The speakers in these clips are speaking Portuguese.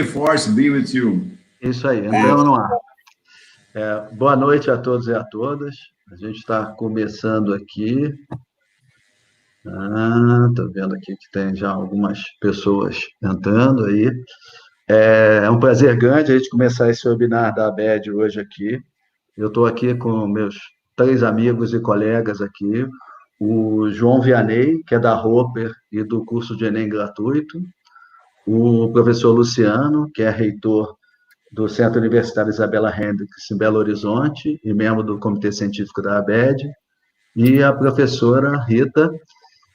Force be with you. Isso aí, entramos no ar. Boa noite a todos e a todas. A gente está começando aqui. Estou vendo aqui que tem já algumas pessoas entrando aí. É um prazer grande a gente começar esse webinar da ABED hoje aqui. Eu estou aqui com meus 3 amigos e colegas aqui. O João Vianney, que é da Roper e do curso de Enem gratuito. O professor Luciano, que é reitor do Centro Universitário Isabela Hendricks, em Belo Horizonte, e membro do Comitê Científico da ABED, e a professora Rita,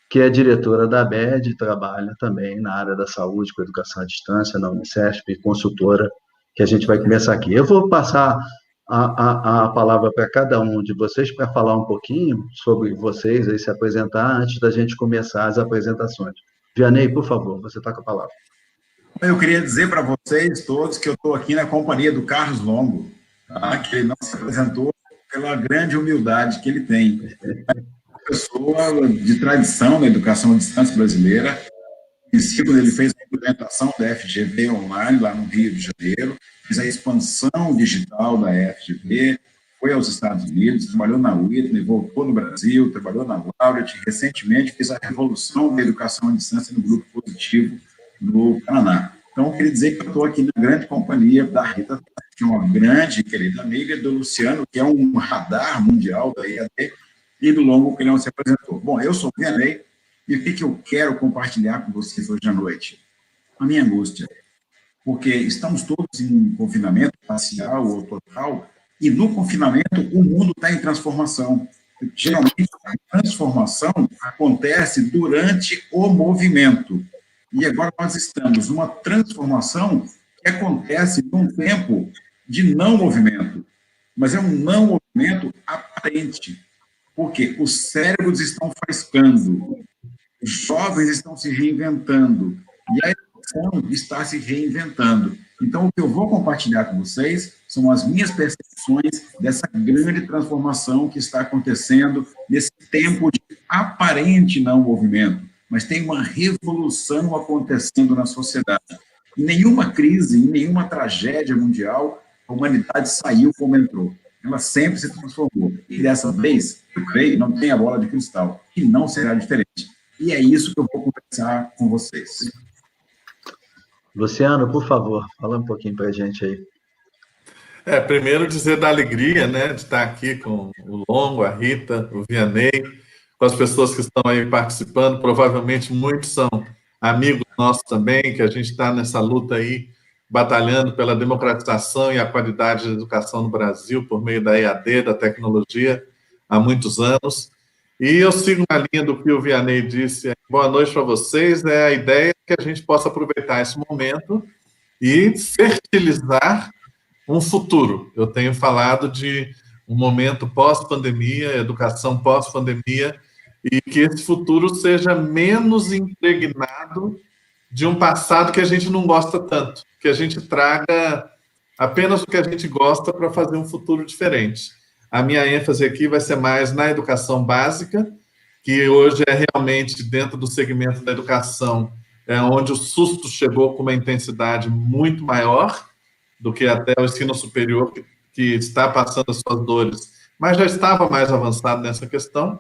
que é diretora da ABED e trabalha também na área da saúde, com educação à distância, na Unicesp, e consultora, que a gente vai começar aqui. Eu vou passar a palavra para cada um de vocês para falar um pouquinho sobre vocês, aí se apresentar, antes da gente começar as apresentações. Vianney, por favor, você está com a palavra. Eu queria dizer para vocês todos que eu estou aqui na companhia do Carlos Longo, tá? Que ele não se apresentou pela grande humildade que ele tem. É uma pessoa de tradição na educação à distância brasileira. Ele fez a implementação da FGV online, lá no Rio de Janeiro, fez a expansão digital da FGV, foi aos Estados Unidos, trabalhou na Whitney, voltou no Brasil, trabalhou na Laureate, recentemente fez a revolução da educação à distância no Grupo Positivo, no Paraná. Então, eu queria dizer que eu estou aqui na grande companhia da Rita, que é uma grande e querida amiga, do Luciano, que é um radar mundial da IAD, e do Longo, que ele não se apresentou. Bom, eu sou o Vianney, e o que eu quero compartilhar com vocês hoje à noite? A minha angústia, porque estamos todos em confinamento parcial ou total, e no confinamento o mundo está em transformação. Geralmente, a transformação acontece durante o movimento. E agora nós estamos numa transformação que acontece num tempo de não movimento, mas é um não movimento aparente, porque os cérebros estão faiscando, os jovens estão se reinventando, e a educação está se reinventando. Então, o que eu vou compartilhar com vocês são as minhas percepções dessa grande transformação que está acontecendo nesse tempo de aparente não movimento, mas tem uma revolução acontecendo na sociedade. Em nenhuma crise, em nenhuma tragédia mundial, a humanidade saiu como entrou. Ela sempre se transformou. E dessa vez, eu creio, não tem a bola de cristal, e não será diferente. E é isso que eu vou conversar com vocês. Luciano, por favor, fala um pouquinho para a gente aí. Primeiro dizer da alegria, né, de estar aqui com o Longo, a Rita, o Vianney, com as pessoas que estão aí participando. Provavelmente muitos são amigos nossos também, que a gente está nessa luta aí, batalhando pela democratização e a qualidade da educação no Brasil por meio da EAD, da tecnologia, há muitos anos. E eu sigo na linha do que o Vianney disse. Boa noite para vocês. A ideia é que a gente possa aproveitar esse momento e fertilizar um futuro. Eu tenho falado de um momento pós-pandemia, educação pós-pandemia, e que esse futuro seja menos impregnado de um passado que a gente não gosta tanto, que a gente traga apenas o que a gente gosta para fazer um futuro diferente. A minha ênfase aqui vai ser mais na educação básica, que hoje é realmente dentro do segmento da educação, onde o susto chegou com uma intensidade muito maior do que até o ensino superior, que está passando as suas dores, mas já estava mais avançado nessa questão.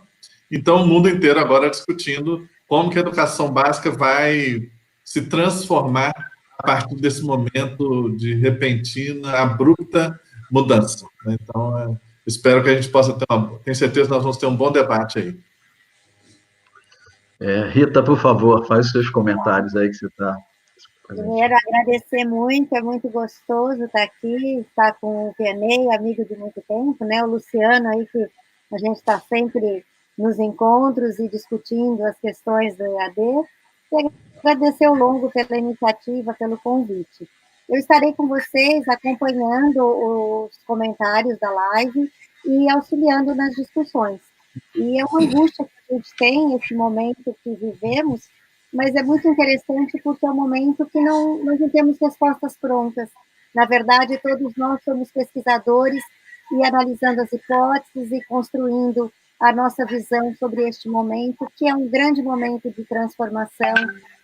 Então, o mundo inteiro agora discutindo como que a educação básica vai se transformar a partir desse momento de repentina, abrupta mudança. Então, espero que a gente possa ter tenho certeza que nós vamos ter um bom debate aí. Rita, por favor, faz os seus comentários aí que você está. Primeiro, agradecer muito, é muito gostoso estar aqui, estar com o Vianney, amigo de muito tempo, né? O Luciano aí, que a gente está sempre nos encontros e discutindo as questões do EAD. E agradecer o Longo pela iniciativa, pelo convite. Eu estarei com vocês acompanhando os comentários da live e auxiliando nas discussões. E é uma angústia que a gente tem, esse momento que vivemos, mas é muito interessante porque é um momento que nós não temos respostas prontas. Na verdade, todos nós somos pesquisadores e analisando as hipóteses e construindo a nossa visão sobre este momento, que é um grande momento de transformação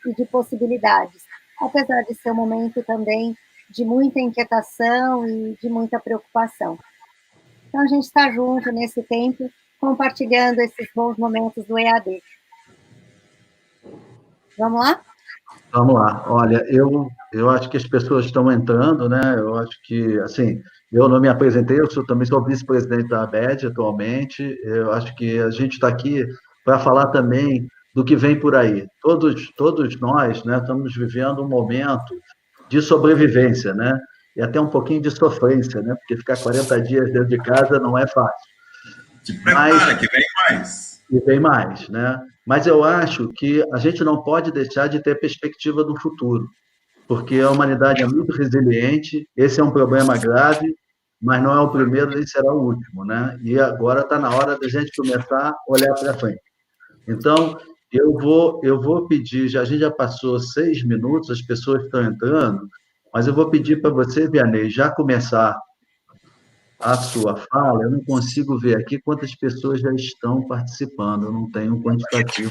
e de possibilidades. apesar de ser um momento também de muita inquietação e de muita preocupação. Então, a gente está junto nesse tempo, compartilhando esses bons momentos do EAD. Vamos lá? Vamos lá. Olha, eu acho que as pessoas estão entrando, né? Eu acho que, assim, eu não me apresentei, também sou vice-presidente da ABED atualmente. Eu acho que a gente está aqui para falar também do que vem por aí. Todos nós, né, estamos vivendo um momento de sobrevivência, né? E até um pouquinho de sofrência, né? Porque ficar 40 dias dentro de casa não é fácil. Te prepara, que vem mais. E vem mais, né? Mas eu acho que a gente não pode deixar de ter perspectiva do futuro, porque a humanidade é muito resiliente, esse é um problema grave, mas não é o primeiro nem será o último, né? E agora está na hora da gente começar a olhar para frente. Então, eu vou pedir, a gente já passou 6 minutos, as pessoas estão entrando, mas eu vou pedir para você, Vianney, já começar a sua fala. Eu não consigo ver aqui quantas pessoas já estão participando, eu não tenho um quantitativo.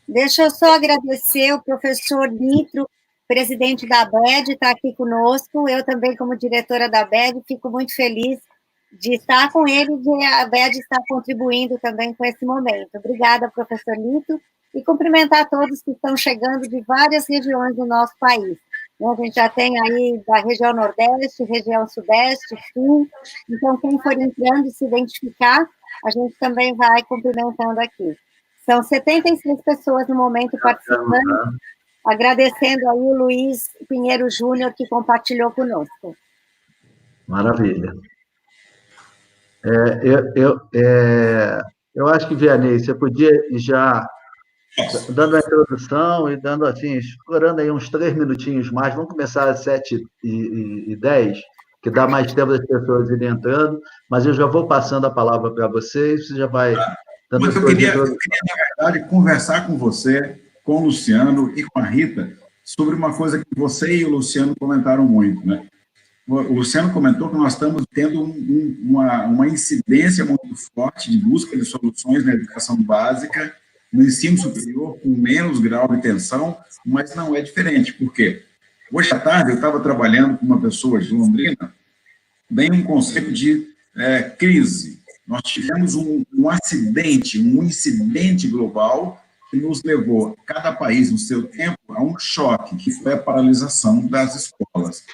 Deixa eu só agradecer o professor Nitro, presidente da ABED, está aqui conosco. Eu também, como diretora da ABED, fico muito feliz de estar com ele e de a ABED estar contribuindo também com esse momento. Obrigada, professor Nitro, e cumprimentar todos que estão chegando de várias regiões do nosso país. A gente já tem aí da região Nordeste, região Sudeste, Sul, então quem for entrando e se identificar, a gente também vai cumprimentando aqui. São 76 pessoas no momento participando, agradecendo aí o Luiz Pinheiro Júnior, que compartilhou conosco. Maravilha. Eu acho que, Vianney, você podia ir já dando a introdução e dando assim, explorando aí uns 3 minutinhos mais. Vamos começar às 7h10, que dá mais tempo das pessoas irem entrando, mas eu já vou passando a palavra para vocês, você já vai dando mas eu queria, na verdade, conversar com você, com o Luciano e com a Rita, sobre uma coisa que você e o Luciano comentaram muito, né? O Luciano comentou que nós estamos tendo uma incidência muito forte de busca de soluções na educação básica, no ensino superior, com menos grau de tensão, mas não é diferente. Por quê? Hoje à tarde eu estava trabalhando com uma pessoa de Londrina, bem um conceito de crise. Nós tivemos um acidente, um incidente global que nos levou, cada país no seu tempo, a um choque, que foi a paralisação das escolas.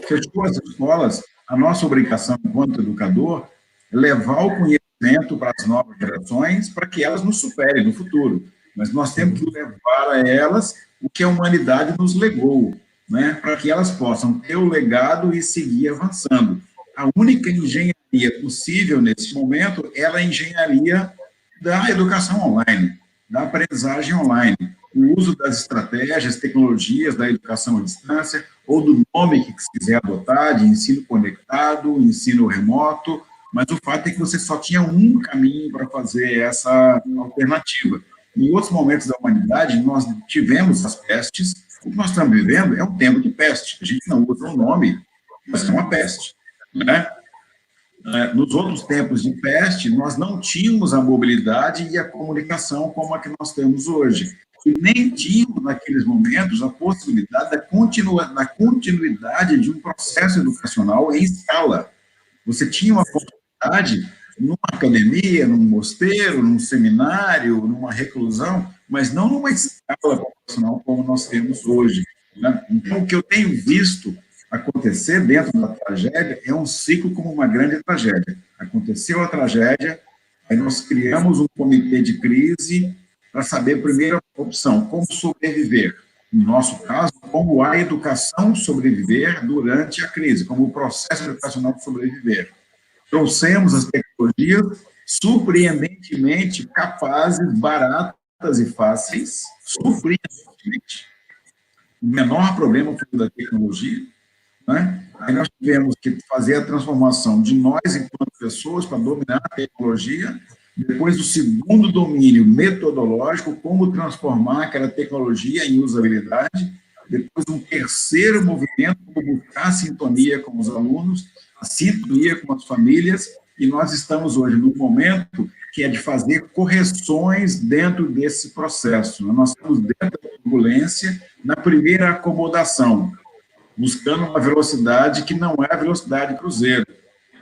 Fechou as escolas, a nossa obrigação, enquanto educador, é levar o conhecimento para as novas gerações, para que elas nos superem no futuro. Mas nós temos que levar a elas o que a humanidade nos legou, né? Para que elas possam ter o legado e seguir avançando. A única engenharia possível nesse momento é a engenharia da educação online, da aprendizagem online, o uso das estratégias, tecnologias da educação à distância, ou do nome que se quiser adotar, de ensino conectado, ensino remoto, mas o fato é que você só tinha um caminho para fazer essa alternativa. Em outros momentos da humanidade, nós tivemos as pestes, o que nós estamos vivendo é um tempo de peste, a gente não usa o nome, mas é uma peste, né? Nos outros tempos de peste, nós não tínhamos a mobilidade e a comunicação como a que nós temos hoje. E nem tínhamos, naqueles momentos, a possibilidade da continuidade de um processo educacional em escala. Você tinha uma possibilidade numa academia, num mosteiro, num seminário, numa reclusão, mas não numa escala profissional como nós temos hoje, né? Então, o que eu tenho visto acontecer dentro da tragédia é um ciclo como uma grande tragédia. Aconteceu a tragédia, aí nós criamos um comitê de crise para saber, primeira opção, como sobreviver. No nosso caso, como a educação sobreviver durante a crise, como o processo educacional sobreviver. Trouxemos as tecnologias surpreendentemente capazes, baratas e fáceis, surpreendentemente. O menor problema foi o da tecnologia, né? Aí nós tivemos que fazer a transformação de nós, enquanto pessoas, para dominar a tecnologia. Depois, o segundo domínio metodológico, como transformar aquela tecnologia em usabilidade. Depois, um terceiro movimento, como buscar a sintonia com os alunos, a sintonia com as famílias. E nós estamos hoje num momento que é de fazer correções dentro desse processo. Nós estamos dentro da turbulência na primeira acomodação, buscando uma velocidade que não é a velocidade cruzeiro.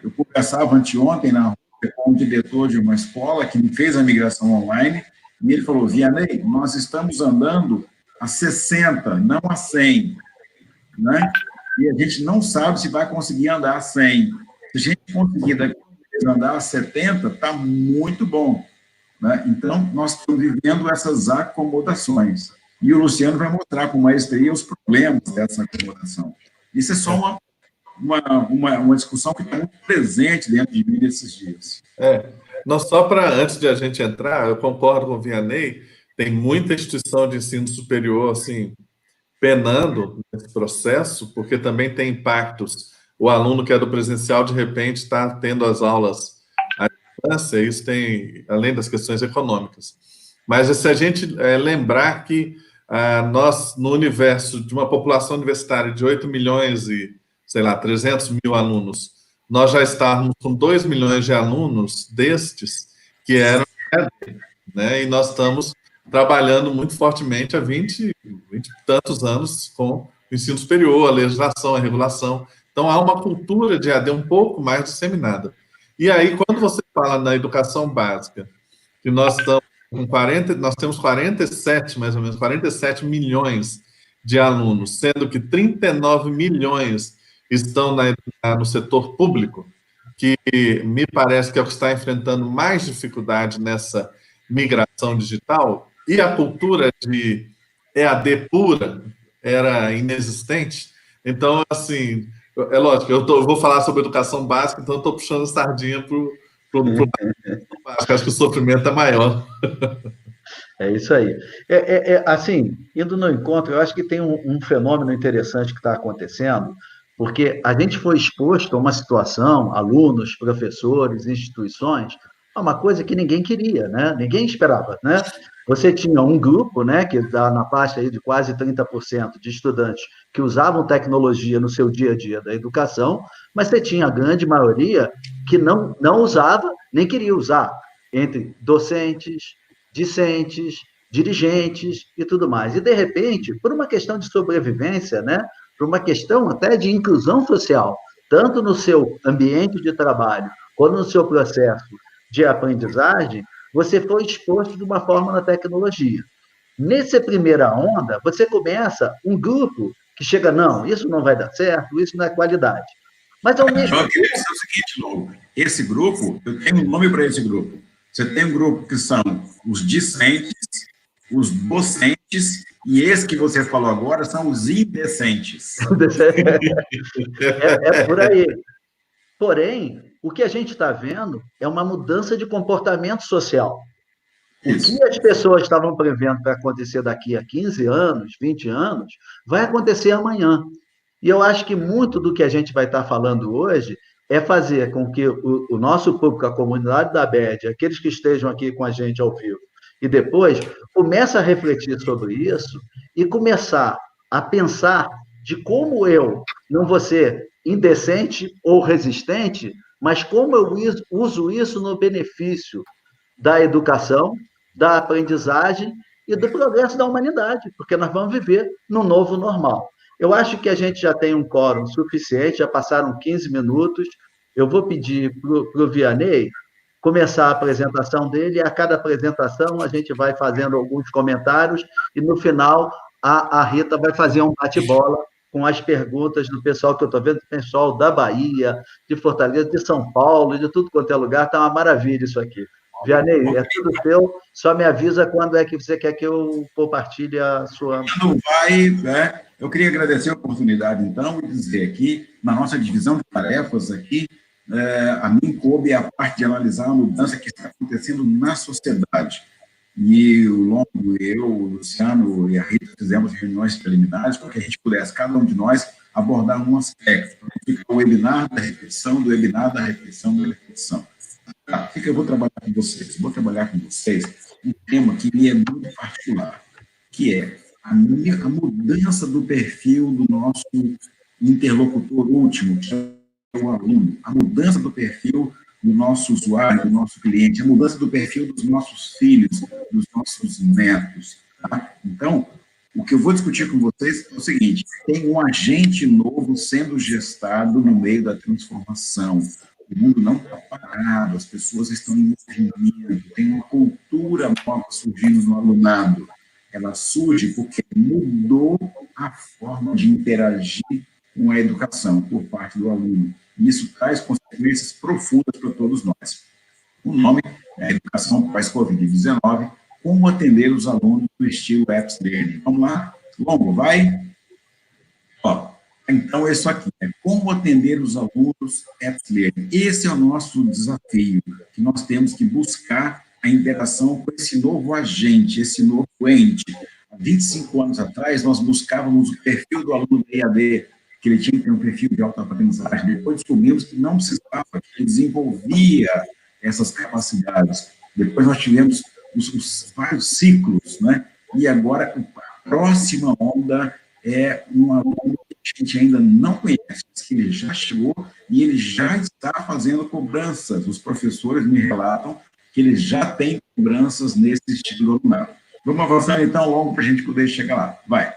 Eu conversava anteontem na rua com o diretor de uma escola que fez a migração online, e ele falou, Vianney, nós estamos andando a 60, não a 100, né? E a gente não sabe se vai conseguir andar a 100. Se a gente conseguir andar a 70, está muito bom, né? Então, nós estamos vivendo essas acomodações. E o Luciano vai mostrar com maestria os problemas dessa acomodação. Isso é só uma discussão que está muito presente dentro de mim nesses dias. Não, só para, antes de a gente entrar, eu concordo com o Vianney, tem muita instituição de ensino superior, assim, penando nesse processo, porque também tem impactos. O aluno que é do presencial, de repente, está tendo as aulas à distância, isso tem, além das questões econômicas. Mas se a gente lembrar que nós, no universo de uma população universitária de 8 milhões e, sei lá, 300 mil alunos, nós já estávamos com 2 milhões de alunos destes que eram EAD, né? E nós estamos trabalhando muito fortemente há 20 e tantos anos com o ensino superior, a legislação, a regulação. Então, há uma cultura de EAD um pouco mais disseminada. E aí, quando você fala na educação básica, que nós estamos com nós temos 47, mais ou menos, 47 milhões de alunos, sendo que 39 milhões estão no setor público, que me parece que é o que está enfrentando mais dificuldade nessa migração digital, e a cultura de EAD pura era inexistente. Então, assim, é lógico, eu vou falar sobre educação básica, então eu estou puxando sardinha para o básico, acho que o sofrimento é maior. É isso aí. Assim, indo no encontro, eu acho que tem um fenômeno interessante que está acontecendo, porque a gente foi exposto a uma situação, alunos, professores, instituições, a uma coisa que ninguém queria, né? Ninguém esperava, né? Você tinha um grupo, né, que está na faixa aí de quase 30% de estudantes que usavam tecnologia no seu dia a dia da educação, mas você tinha a grande maioria que não usava, nem queria usar, entre docentes, discentes, dirigentes e tudo mais. E, de repente, por uma questão de sobrevivência, né, por uma questão até de inclusão social, tanto no seu ambiente de trabalho, quanto no seu processo de aprendizagem, você foi exposto de uma forma na tecnologia. Nessa primeira onda, você começa um grupo que chega, não, isso não vai dar certo, isso não é qualidade. Mas ao mesmo tempo... Eu queria dizer o seguinte, Lobo, esse grupo, eu tenho um nome para esse grupo. Você tem um grupo que são os discentes, os docentes, e esse que você falou agora são os indecentes. É por aí. Porém, o que a gente está vendo é uma mudança de comportamento social. Isso. O que as pessoas estavam prevendo para acontecer daqui a 15 anos, 20 anos, vai acontecer amanhã. E eu acho que muito do que a gente vai estar falando hoje é fazer com que o nosso público, a comunidade da ABED, aqueles que estejam aqui com a gente ao vivo, e depois comece a refletir sobre isso e começar a pensar de como eu não vou ser indecente ou resistente, mas como eu uso isso no benefício da educação, da aprendizagem e do progresso da humanidade, porque nós vamos viver num novo normal. Eu acho que a gente já tem um quórum suficiente, já passaram 15 minutos. Eu vou pedir para o Vianney começar a apresentação dele, e a cada apresentação a gente vai fazendo alguns comentários, e no final a Rita vai fazer um bate-bola com as perguntas do pessoal que eu estou vendo, pessoal da Bahia, de Fortaleza, de São Paulo, de tudo quanto é lugar, está uma maravilha isso aqui. Vianney, é tudo teu, só me avisa quando é que você quer que eu compartilhe a sua... Não vai, né? Eu queria agradecer a oportunidade, então, e dizer aqui, na nossa divisão de tarefas aqui, a mim coube a parte de analisar a mudança que está acontecendo na sociedade. E o Longo, eu, o Luciano e a Rita fizemos reuniões preliminares para que a gente pudesse, cada um de nós, abordar um aspecto. Fica o webinar da repetição, do webinar da repetição, da repetição. O que eu vou trabalhar com vocês? Vou trabalhar com vocês um tema que me é muito particular, que é a mudança do perfil do nosso interlocutor último, que é o aluno, a mudança do perfil do nosso usuário, do nosso cliente, a mudança do perfil dos nossos filhos, dos nossos netos. Tá? Então, O que eu vou discutir com vocês é o seguinte: tem um agente novo sendo gestado no meio da transformação. O mundo não está parado, as pessoas estão em movimento, tem uma cultura nova surgindo no alunado. Ela surge porque mudou a forma de interagir com a educação por parte do aluno. E isso traz consequências profundas para todos nós. O nome é Educação pós-Covid-19, como atender os alunos no estilo Apps Learning. Vamos lá? Longo, vai? Ó, então, isso aqui é como atender os alunos Apps Learning. Esse é o nosso desafio, que nós temos que buscar a interação com esse novo agente, esse novo ente. Há 25 anos atrás, nós buscávamos o perfil do aluno do EAD, que ele tinha que ter um perfil de autoaprendizagem. Depois descobrimos que não precisava, que ele desenvolvia essas capacidades. Depois nós tivemos os vários ciclos, né? E agora a próxima onda é um aluno que a gente ainda não conhece, que ele já chegou e ele já está fazendo cobranças. Os professores me relatam que ele já tem cobranças nesse estilo alunado. Vamos avançar então logo para a gente poder chegar lá. Vai.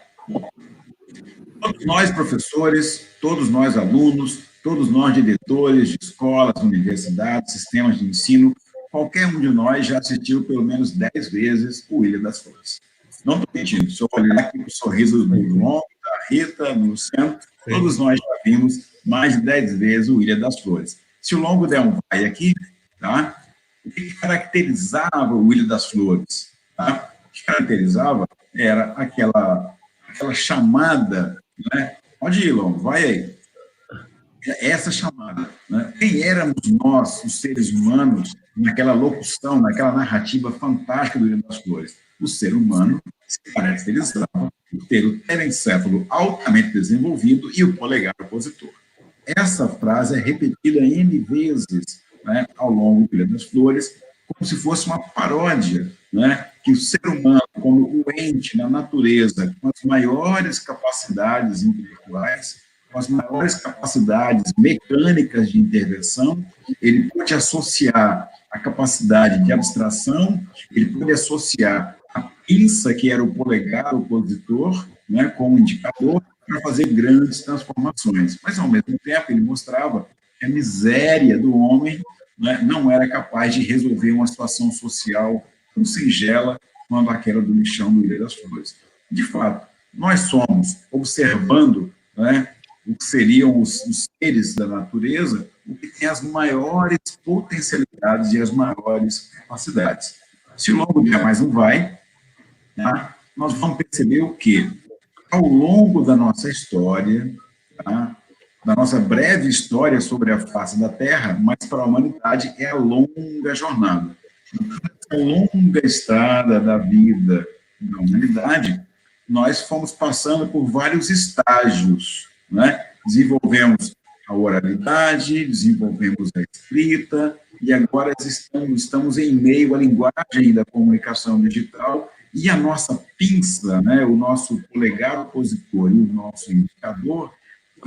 Todos nós, professores, todos nós, alunos, todos nós, diretores de escolas, universidades, sistemas de ensino, qualquer um de nós já assistiu pelo menos 10 vezes o Ilha das Flores. Não estou mentindo, se eu olhar aqui para o sorriso do Longo, da Rita, no centro, todos nós já vimos mais de 10 vezes o Ilha das Flores. Se o Longo der um vai aqui, tá? O que caracterizava o Ilha das Flores? Tá? O que caracterizava era aquela chamada, né? Pode ir, Longo, vai aí. Essa chamada, né? Quem éramos nós, os seres humanos, naquela locução, naquela narrativa fantástica do Ilha das Flores? O ser humano se caracterizava por ter o telencéfalo altamente desenvolvido e o polegar opositor. Essa frase é repetida N vezes, né, ao longo do Ilha das Flores, como se fosse uma paródia, né, que o ser humano, como o ente na natureza, com as maiores capacidades intelectuais, com as maiores capacidades mecânicas de intervenção, ele pode associar a capacidade de abstração, ele pode associar a pinça, que era o polegar opositor, né, como indicador, para fazer grandes transformações. Mas, ao mesmo tempo, ele mostrava que a miséria do homem, né, não era capaz de resolver uma situação social tão singela quanto aquela do lixão do Ilha das Flores. De fato, nós somos, observando, né, o que seriam os seres da natureza, o que tem as maiores potencialidades e as maiores capacidades. Se logo der mais um vai, tá, nós vamos perceber o quê? Ao longo da nossa história, tá, da nossa breve história sobre a face da Terra, mas para a humanidade é a longa jornada. A longa estrada da vida da humanidade, nós fomos passando por vários estágios, né? Desenvolvemos a oralidade, desenvolvemos a escrita, e agora estamos em meio à linguagem da comunicação digital, e a nossa pinça, né, o nosso polegar opositor e o nosso indicador,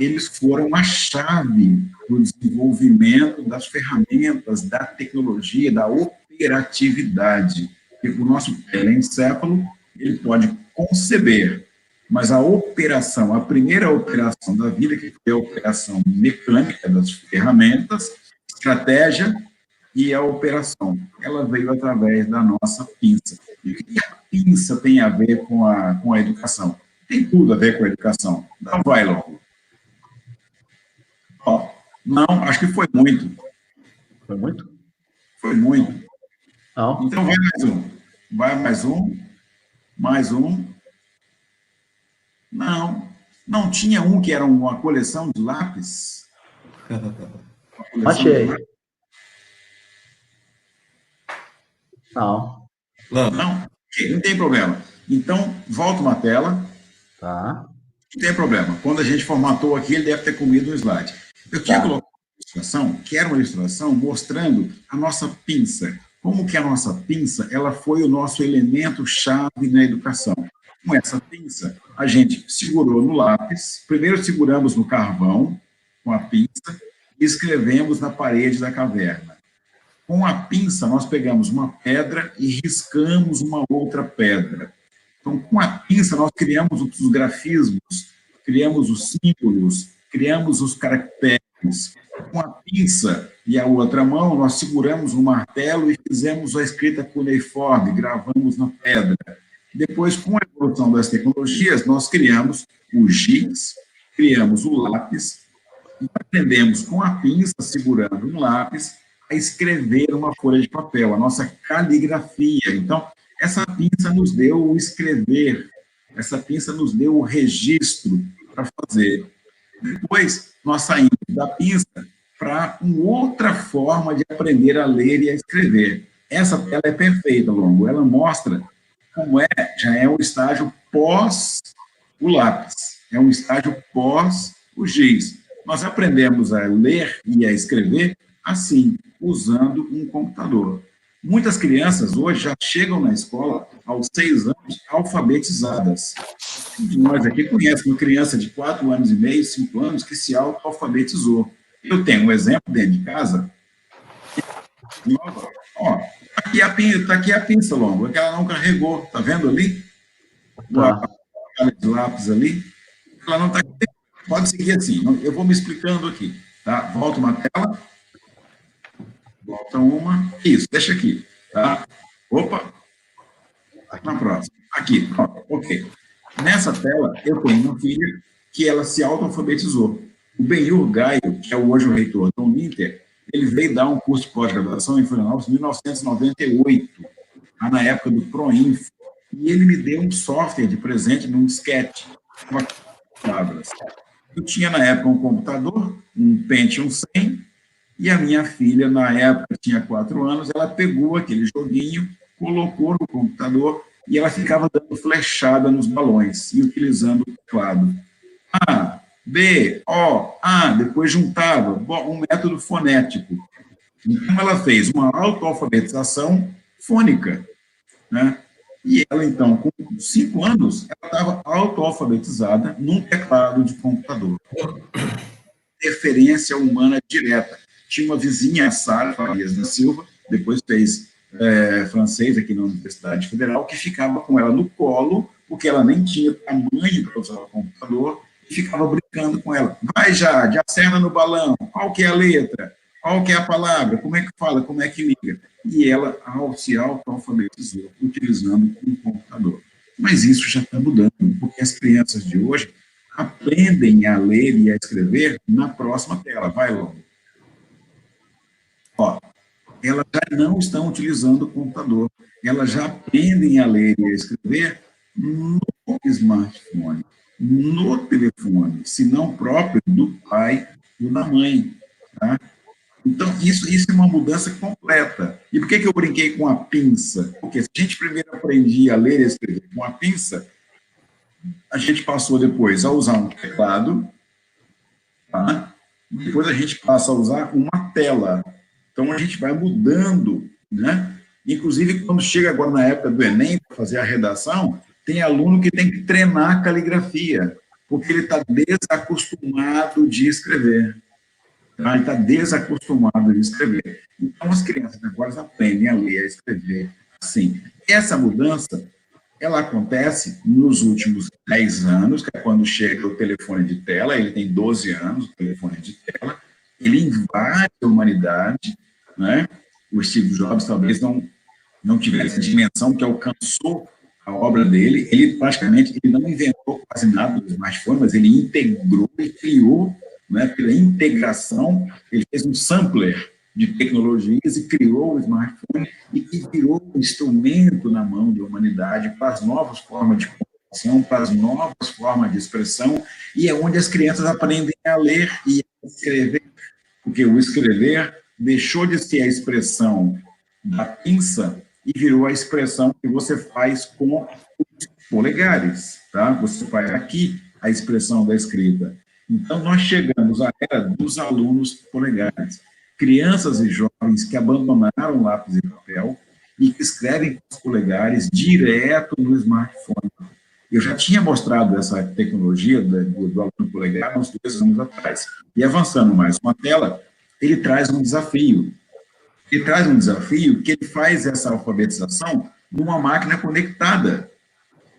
eles foram a chave do desenvolvimento das ferramentas, da tecnologia, da operatividade. Porque o nosso telencéfalo, ele pode conceber, mas a operação, a primeira operação da vida, que foi a operação mecânica das ferramentas, estratégia e a operação, ela veio através da nossa pinça. E o que a pinça tem a ver com a educação? Tem tudo a ver com a educação. Não vai logo. Ó, não, acho que foi muito. Foi muito? Foi muito. Não. Então vai mais um. Vai mais um. Mais um. Não tinha um que era uma coleção de lápis? Achei. Não. Não, não tem problema. Então, volta uma tela. Tá. Não tem problema. Quando a gente formatou aqui, ele deve ter comido um slide. Eu tinha colocado uma ilustração, que era uma ilustração mostrando a nossa pinça. Como que a nossa pinça, ela foi o nosso elemento-chave na educação. Com essa pinça, a gente segurou no lápis, primeiro seguramos no carvão, com a pinça, e escrevemos na parede da caverna. Com a pinça, nós pegamos uma pedra e riscamos uma outra pedra. Então, com a pinça, nós criamos os grafismos, criamos os símbolos, criamos os caracteres. Com a pinça e a outra mão, nós seguramos o martelo e fizemos a escrita cuneiforme, gravamos na pedra. Depois, com a evolução das tecnologias, nós criamos o giz, criamos o lápis, e aprendemos com a pinça, segurando um lápis, a escrever uma folha de papel, a nossa caligrafia. Então, essa pinça nos deu o escrever, essa pinça nos deu o registro para fazer. Depois, nós saímos da pinça para uma outra forma de aprender a ler e a escrever. Essa tela é perfeita, Longo. Ela mostra como já é um estágio pós o lápis, é um estágio pós o giz. Nós aprendemos a ler e a escrever assim, usando um computador. Muitas crianças hoje já chegam na escola aos 6 anos alfabetizadas. Nós aqui conhecemos uma criança de 4 anos e meio, 5 anos, que se auto-alfabetizou. Eu tenho um exemplo dentro de casa. Ó, tá aqui a pinça, Longo, que ela não carregou. Tá vendo ali? Tá. A de lápis ali. Ela não está aqui. Pode seguir assim. Eu vou me explicando aqui. Tá? Volta uma tela. Volta uma. Isso, deixa aqui. Tá? Opa. Na próxima. Aqui. Pronto. Ok. Nessa tela, eu tenho uma filha que ela se auto-alfabetizou. O Benhur Gaio, que é hoje o reitor do Uninter, ele veio dar um curso de pós-graduação em Florianópolis em 1998, na época do Proinfo, e ele me deu um software de presente num disquete, com palavras. Eu tinha, na época, um computador, um Pentium 100, e a minha filha, na época, tinha 4 anos, ela pegou aquele joguinho, colocou no computador, e ela ficava dando flechada nos balões, e utilizando o teclado. A, B, O, A, depois juntava, um método fonético. Então, ela fez uma autoalfabetização fônica, né? E ela, então, com 5 anos, ela estava autoalfabetizada num teclado de computador. Referência humana direta. Tinha uma vizinha, a Sara Farias da Silva, depois fez francês aqui na Universidade Federal, que ficava com ela no colo, porque ela nem tinha tamanho para usar o computador, e ficava brincando com ela. Vai, Jade, acerta no balão, qual que é a letra? Qual que é a palavra? Como é que fala? Como é que liga? E ela se auto-alfabetizou, utilizando um computador. Mas isso já está mudando, porque as crianças de hoje aprendem a ler e a escrever na próxima tela. Vai, Logo. Ó, elas já não estão utilizando o computador. Elas já aprendem a ler e a escrever no smartphone, no telefone, se não próprio do pai ou da mãe. Tá? Então, isso é uma mudança completa. E por que eu brinquei com a pinça? Porque se a gente primeiro aprendia a ler e escrever com a pinça, a gente passou depois a usar um teclado, tá? Depois a gente passa a usar uma tela. Então, a gente vai mudando, né? Inclusive, quando chega agora na época do Enem, para fazer a redação, tem aluno que tem que treinar a caligrafia, porque ele está desacostumado de escrever. Ele está desacostumado de escrever. Então, as crianças agora aprendem a ler, a escrever assim. Essa mudança, ela acontece nos últimos 10 anos, que é quando chega o telefone de tela, ele tem 12 anos, o telefone de tela, ele invade a humanidade, né? O Steve Jobs talvez não tivesse a dimensão que alcançou a obra dele, ele praticamente não inventou quase nada do smartphone, mas ele integrou e criou, né, pela integração, ele fez um sampler de tecnologias e criou o smartphone e que virou um instrumento na mão da humanidade para as novas formas de comunicação, para as novas formas de expressão, e é onde as crianças aprendem a ler e a escrever, porque o escrever deixou de ser a expressão da pinça e virou a expressão que você faz com os polegares, tá? Você faz aqui a expressão da escrita. Então, nós chegamos à era dos alunos polegares. Crianças e jovens que abandonaram lápis e papel e que escrevem com os polegares direto no smartphone. Eu já tinha mostrado essa tecnologia do aluno polegar uns 2 anos atrás. E avançando mais com a tela, ele traz um desafio. Ele traz um desafio que ele faz essa alfabetização numa máquina conectada.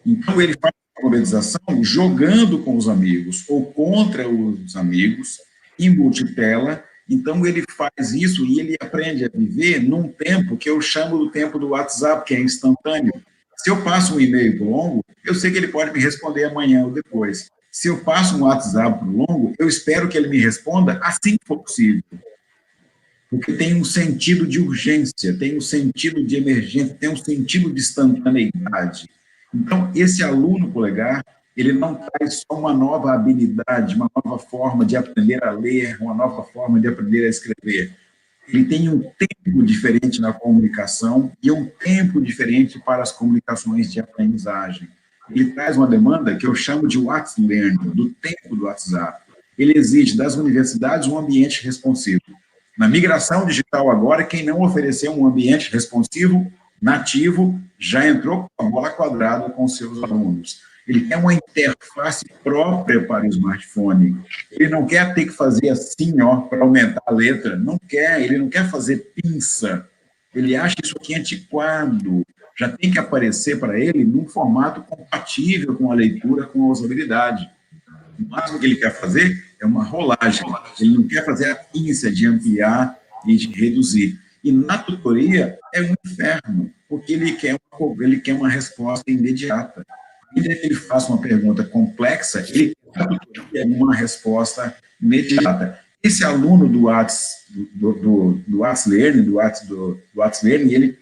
Então, ele faz a alfabetização jogando com os amigos ou contra os amigos, em multitela. Então, ele faz isso e ele aprende a viver num tempo que eu chamo do tempo do WhatsApp, que é instantâneo. Se eu passo um e-mail para o Longo, eu sei que ele pode me responder amanhã ou depois. Se eu passo um WhatsApp para o Longo, eu espero que ele me responda assim que for possível. Porque tem um sentido de urgência, tem um sentido de emergência, tem um sentido de instantaneidade. Então, esse aluno polegar, ele não traz só uma nova habilidade, uma nova forma de aprender a ler, uma nova forma de aprender a escrever. Ele tem um tempo diferente na comunicação e um tempo diferente para as comunicações de aprendizagem. Ele traz uma demanda que eu chamo de WhatsApp Learning, do tempo do WhatsApp. Ele exige das universidades um ambiente responsivo. Na migração digital agora, quem não oferecer um ambiente responsivo, nativo, já entrou com a bola quadrada com seus alunos. Ele quer uma interface própria para o smartphone. Ele não quer ter que fazer assim, ó, para aumentar a letra. Não quer, ele não quer fazer pinça. Ele acha isso aqui antiquado. Já tem que aparecer para ele num formato compatível com a leitura, com a usabilidade. O máximo que ele quer fazer é uma rolagem. Ele não quer fazer a pinça de ampliar e de reduzir. E na tutoria é um inferno, porque ele quer uma resposta imediata. Ainda que ele faça uma pergunta complexa, ele quer uma resposta imediata. Esse aluno do WhatsApp Learning,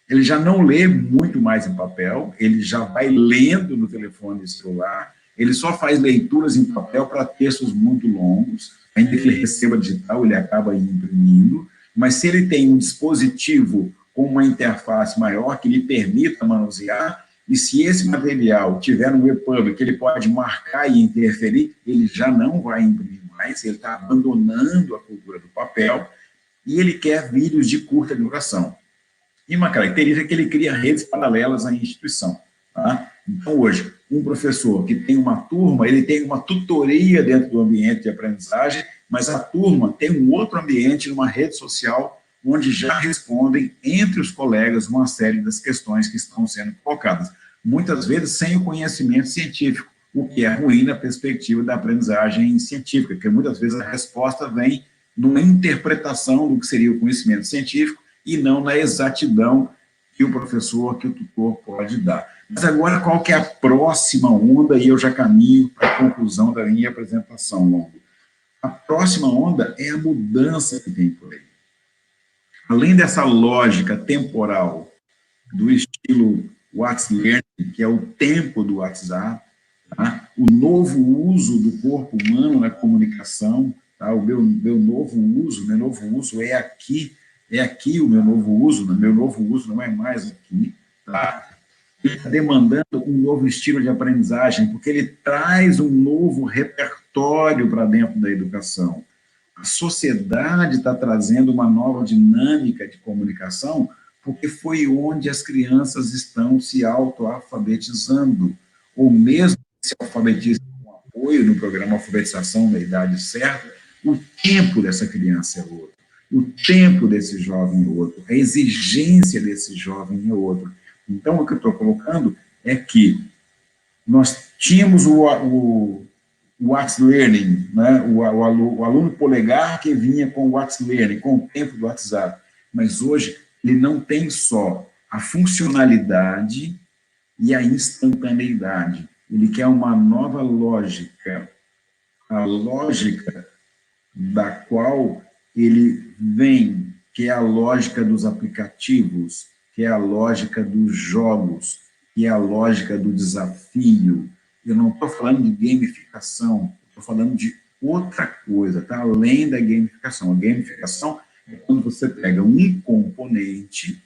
ele já não lê muito mais em papel, ele já vai lendo no telefone celular, ele só faz leituras em papel para textos muito longos, ainda que ele receba digital, ele acaba imprimindo, mas se ele tem um dispositivo com uma interface maior que lhe permita manusear, e se esse material tiver um EPUB que ele pode marcar e interferir, ele já não vai imprimir mais, ele está abandonando a cultura do papel, e ele quer vídeos de curta duração. E uma característica é que ele cria redes paralelas à instituição. Tá? Então, hoje, um professor que tem uma turma, ele tem uma tutoria dentro do ambiente de aprendizagem, mas a turma tem um outro ambiente, numa rede social, onde já respondem entre os colegas uma série das questões que estão sendo colocadas, muitas vezes sem o conhecimento científico, o que é ruim na perspectiva da aprendizagem científica, porque muitas vezes a resposta vem numa interpretação do que seria o conhecimento científico e não na exatidão que o professor, que o tutor pode dar. Mas agora, qual que é a próxima onda? E eu já caminho para a conclusão da minha apresentação, Longo. A próxima onda é a mudança que tem por aí. Além dessa lógica temporal do estilo WhatsApp Learning, que é o tempo do WhatsApp, tá? O novo uso do corpo humano na comunicação, tá? O meu novo uso é aqui o meu novo uso não é mais aqui, tá? Ele está demandando um novo estilo de aprendizagem, porque ele traz um novo repertório para dentro da educação. A sociedade está trazendo uma nova dinâmica de comunicação, porque foi onde as crianças estão se autoalfabetizando, ou mesmo se alfabetizam com apoio no programa Alfabetização da Idade Certa, o tempo dessa criança é outro, o tempo desse jovem é outro, a exigência desse jovem é outro. Então, o que eu estou colocando é que nós tínhamos o WhatsApp Learning, né? o aluno polegar que vinha com o WhatsApp Learning, com o tempo do WhatsApp, mas hoje ele não tem só a funcionalidade e a instantaneidade, ele quer uma nova lógica, a lógica da qual ele vem, que é a lógica dos aplicativos, que é a lógica dos jogos, que é a lógica do desafio. Eu não estou falando de gamificação, estou falando de outra coisa, tá? Além da gamificação. A gamificação é quando você pega um componente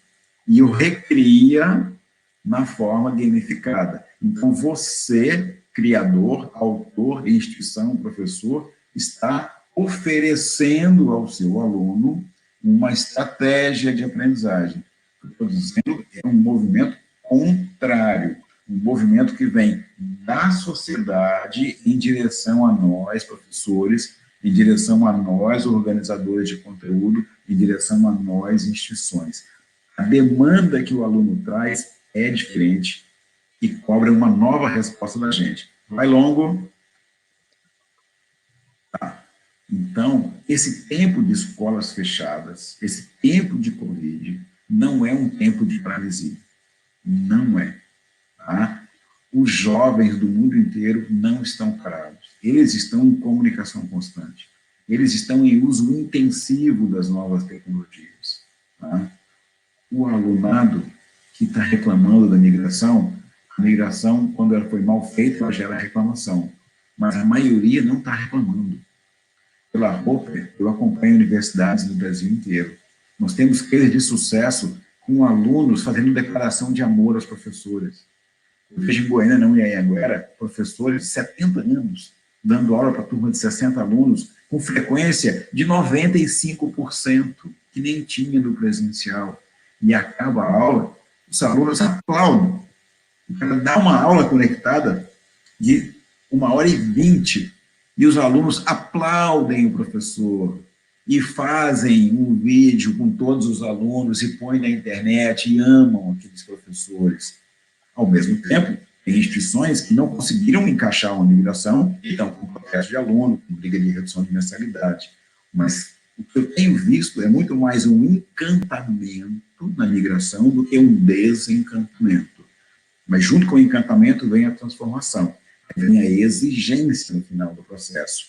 e o recria na forma gamificada. Então, você, criador, autor, instituição, professor, está oferecendo ao seu aluno uma estratégia de aprendizagem. Estou dizendo que é um movimento contrário, um movimento que vem da sociedade em direção a nós, professores, em direção a nós, organizadores de conteúdo, em direção a nós, instituições. A demanda que o aluno traz é diferente, e cobra uma nova resposta da gente. Vai longo. Tá. Então, esse tempo de escolas fechadas, esse tempo de Covid, não é um tempo de paralisia. Não é. Tá? Os jovens do mundo inteiro não estão parados. Eles estão em comunicação constante. Eles estão em uso intensivo das novas tecnologias. Tá? O alunado que está reclamando da migração, a migração, quando ela foi mal feita, ela gera reclamação. Mas a maioria não está reclamando. Pela Roper, eu acompanho universidades do Brasil inteiro. Nós temos cases de sucesso com alunos fazendo declaração de amor aos professores. Eu vejo em Goiânia, não, e Anhanguera, professores de 70 anos, dando aula para turma de 60 alunos, com frequência de 95%, que nem tinha no presencial. E acaba a aula, os alunos aplaudem. Ela dá uma aula conectada de 1h20, e os alunos aplaudem o professor, e fazem um vídeo com todos os alunos, e põem na internet, e amam aqueles professores. Ao mesmo tempo, tem instituições que não conseguiram encaixar uma migração, e estão com processo de aluno, com briga de redução de mensalidade. Mas o que eu tenho visto é muito mais um encantamento na migração do que um desencantamento. Mas junto com o encantamento vem a transformação, vem a exigência no final do processo.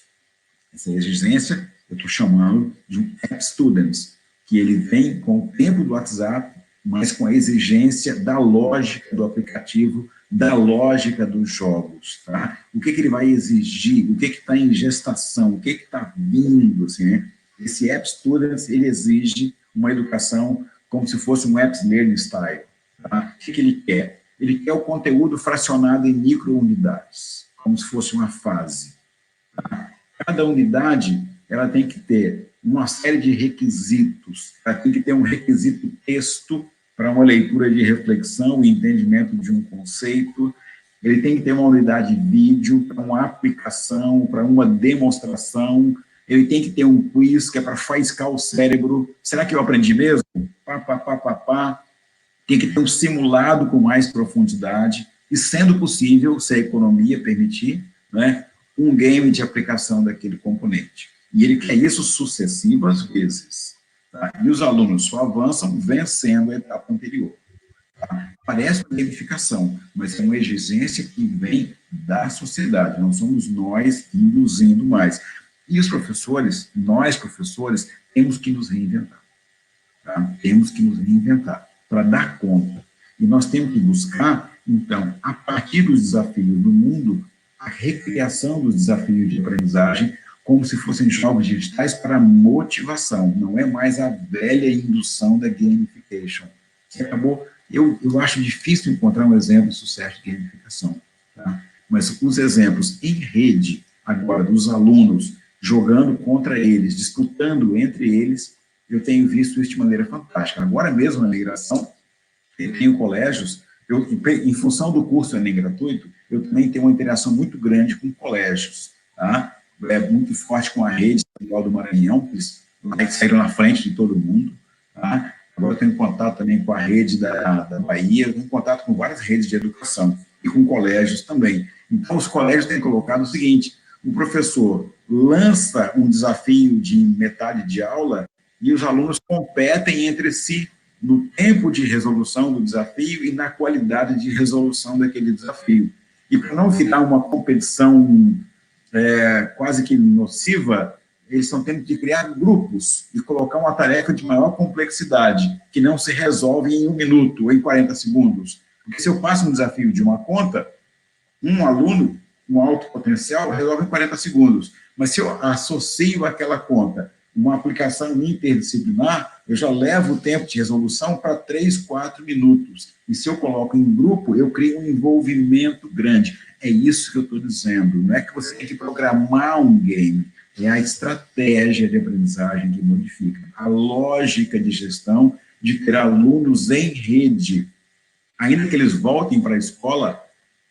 Essa exigência eu estou chamando de um App Students, que ele vem com o tempo do WhatsApp, mas com a exigência da lógica do aplicativo, da lógica dos jogos. Tá? O que ele vai exigir, o que está em gestação, o que está vindo. Assim, né? Esse App Students, ele exige uma educação como se fosse um Apps Learning Style. Tá? O que ele quer? Ele quer o conteúdo fracionado em microunidades, como se fosse uma fase. Tá? Cada unidade, ela tem que ter uma série de requisitos. Ela tem que ter um requisito texto para uma leitura de reflexão e entendimento de um conceito. Ele tem que ter uma unidade vídeo para uma aplicação, para uma demonstração. Ele tem que ter um quiz, que é para faiscar o cérebro. Será que eu aprendi mesmo? Tem que ter um simulado com mais profundidade. E, sendo possível, se a economia permitir, né, um game de aplicação daquele componente. E ele quer isso sucessivas vezes. Tá? E os alunos só avançam vencendo a etapa anterior. Tá? Parece uma gamificação, mas é uma exigência que vem da sociedade. Não somos nós induzindo mais. E os professores, nós professores, temos que nos reinventar. Tá? Temos que nos reinventar para dar conta. E nós temos que buscar, então, a partir dos desafios do mundo, a recriação dos desafios de aprendizagem como se fossem jogos digitais para motivação, não é mais a velha indução da gamification. Que acabou, eu acho difícil encontrar um exemplo de sucesso de gamificação, tá? Mas os exemplos em rede, agora, dos alunos jogando contra eles, disputando entre eles, eu tenho visto isso de maneira fantástica. Agora mesmo, na migração, eu tenho colégios, em função do curso Enem gratuito, eu também tenho uma interação muito grande com colégios, tá? É muito forte com a rede estadual do Maranhão, que eles saíram na frente de todo mundo. Tá? Agora eu tenho contato também com a rede da Bahia, eu tenho contato com várias redes de educação e com colégios também. Então, os colégios têm colocado o seguinte: o professor lança um desafio de metade de aula e os alunos competem entre si no tempo de resolução do desafio e na qualidade de resolução daquele desafio. E para não virar uma competição quase que nociva, eles estão tendo que criar grupos e colocar uma tarefa de maior complexidade, que não se resolve em 1 minuto ou em 40 segundos. Porque se eu passo um desafio de uma conta, um aluno, um alto potencial, resolve em 40 segundos. Mas se eu associo àquela conta uma aplicação interdisciplinar, eu já levo o tempo de resolução para 3, 4 minutos. E se eu coloco em grupo, eu crio um envolvimento grande. É isso que eu estou dizendo. Não é que você tem que programar um game, é a estratégia de aprendizagem que modifica. A lógica de gestão de ter alunos em rede. Ainda que eles voltem para a escola,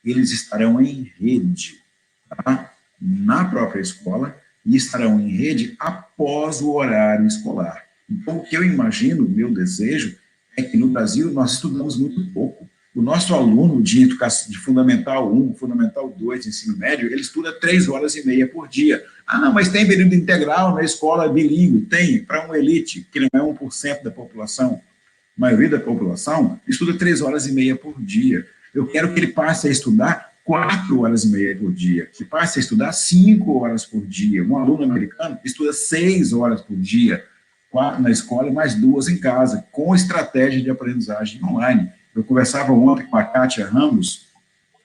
eles estarão em rede, tá? Na própria escola, e estarão em rede após o horário escolar. Então, o que eu imagino, o meu desejo, é que no Brasil nós estudamos muito pouco. O nosso aluno de educação de Fundamental 1, Fundamental 2, de ensino médio, ele estuda 3 horas e meia por dia. Ah, não, mas tem período integral na escola bilíngue? Tem, para uma elite, que não é 1% da população. A maioria da população estuda 3 horas e meia por dia. Eu quero que ele passe a estudar 4 horas e meia por dia, que passe a estudar 5 horas por dia. Um aluno americano estuda 6 horas por dia, 4 na escola e mais 2 em casa, com estratégia de aprendizagem online. Eu conversava ontem com a Kátia Ramos,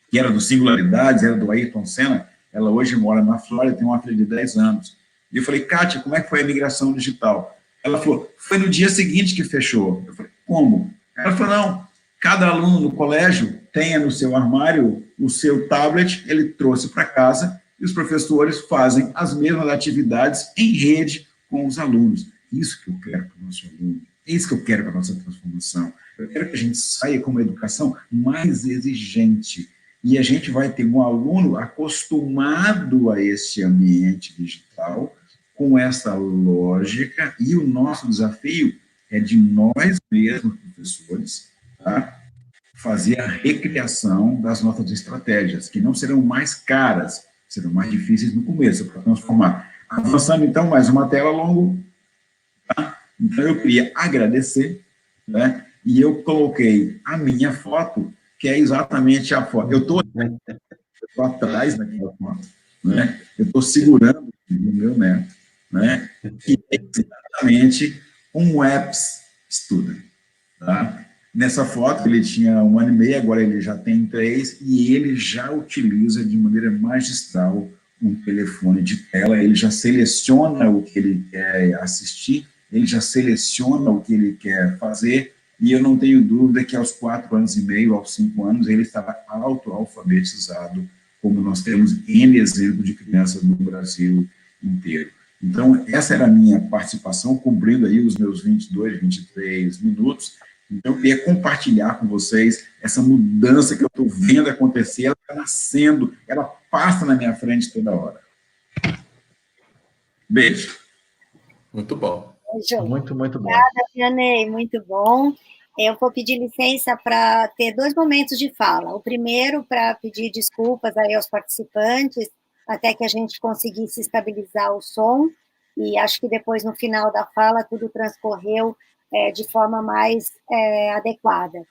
que era do Singularidades, era do Ayrton Senna, ela hoje mora na Flórida, tem uma filha de 10 anos. E eu falei, Kátia, como é que foi a migração digital? Ela falou, foi no dia seguinte que fechou. Eu falei, como? Ela falou, não, cada aluno no colégio tenha no seu armário o seu tablet, ele trouxe para casa, e os professores fazem as mesmas atividades em rede com os alunos. Isso que eu quero para o nosso aluno, é isso que eu quero para a nossa transformação. Eu quero que a gente saia com uma educação mais exigente, e a gente vai ter um aluno acostumado a esse ambiente digital, com essa lógica, e o nosso desafio é de nós mesmos, professores, tá? Fazer a recriação das nossas estratégias, que não serão mais caras, serão mais difíceis no começo, para transformar. Avançando, então, mais uma tela longa. Tá? Então, eu queria agradecer, né? E eu coloquei a minha foto, que é exatamente a foto. Eu estou atrás daquela foto, né? Eu estou segurando o meu neto, né? Que é exatamente um WEPS Student, tá? Nessa foto, ele tinha 1 ano e meio, agora ele já tem 3, e ele já utiliza de maneira magistral um telefone de tela, ele já seleciona o que ele quer assistir, ele já seleciona o que ele quer fazer, e eu não tenho dúvida que aos 4 anos e meio, aos 5 anos, ele estava autoalfabetizado, como nós temos N exemplos de crianças no Brasil inteiro. Então, essa era a minha participação, cumprindo aí os meus 22, 23 minutos. Então, eu queria compartilhar com vocês essa mudança que eu estou vendo acontecer, ela está nascendo, ela passa na minha frente toda hora. Beijo. Muito bom. Beijo. Muito bom. Obrigada, Vianney, muito bom. Eu vou pedir licença para ter 2 momentos de fala. O primeiro, para pedir desculpas aí aos participantes, até que a gente conseguisse estabilizar o som, e acho que depois, no final da fala, tudo transcorreu de forma mais adequada.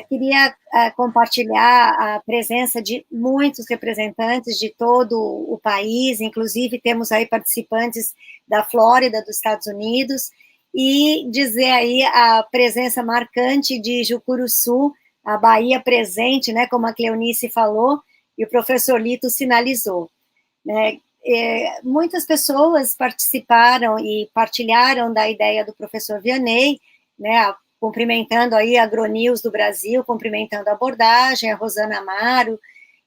Queria compartilhar a presença de muitos representantes de todo o país, inclusive temos aí participantes da Flórida, dos Estados Unidos, e dizer aí a presença marcante de Jucuruçu, a Bahia presente, né, como a Cleonice falou, e o professor Lito sinalizou, né? Muitas pessoas participaram e partilharam da ideia do professor Vianney, né, cumprimentando aí a AgroNews do Brasil, cumprimentando a abordagem, a Rosana Amaro,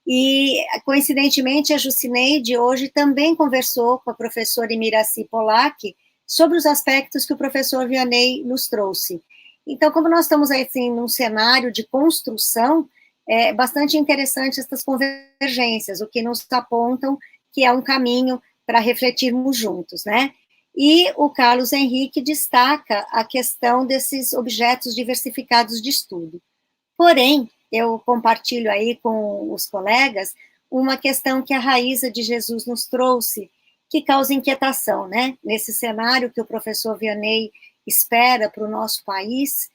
e, coincidentemente, a Jucineide hoje também conversou com a professora Miraci Polak sobre os aspectos que o professor Vianney nos trouxe. Então, como nós estamos assim, num cenário de construção, é bastante interessante essas convergências, o que nos apontam que é um caminho para refletirmos juntos, né? E o Carlos Henrique destaca a questão desses objetos diversificados de estudo. Porém, eu compartilho aí com os colegas uma questão que a Raíza de Jesus nos trouxe, que causa inquietação, né? Nesse cenário que o professor Vianney espera para o nosso país,